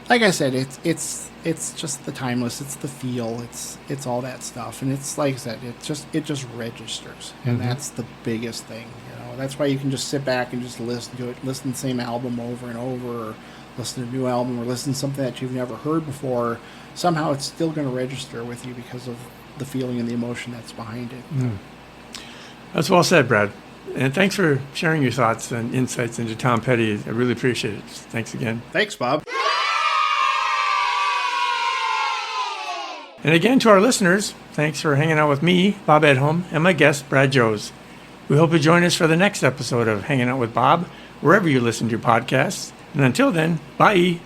like I said, it's just the timeless. It's the feel. It's all that stuff, and it's like I said, it just registers, and that's the biggest thing. You know, that's why you can just sit back and just listen to it, listen to the same album over and over, or listen to a new album, or listen to something that you've never heard before. Somehow, it's still going to register with you because of the feeling and the emotion that's behind it. That's well said, Brad. And thanks for sharing your thoughts and insights into Tom Petty. I really appreciate it. Thanks again. Thanks, Bob. And again, to our listeners, thanks for hanging out with me, Bob Edholm, and my guest, Brad Johs. We hope you join us for the next episode of Hanging Out with Bob, wherever you listen to your podcasts. And until then, bye.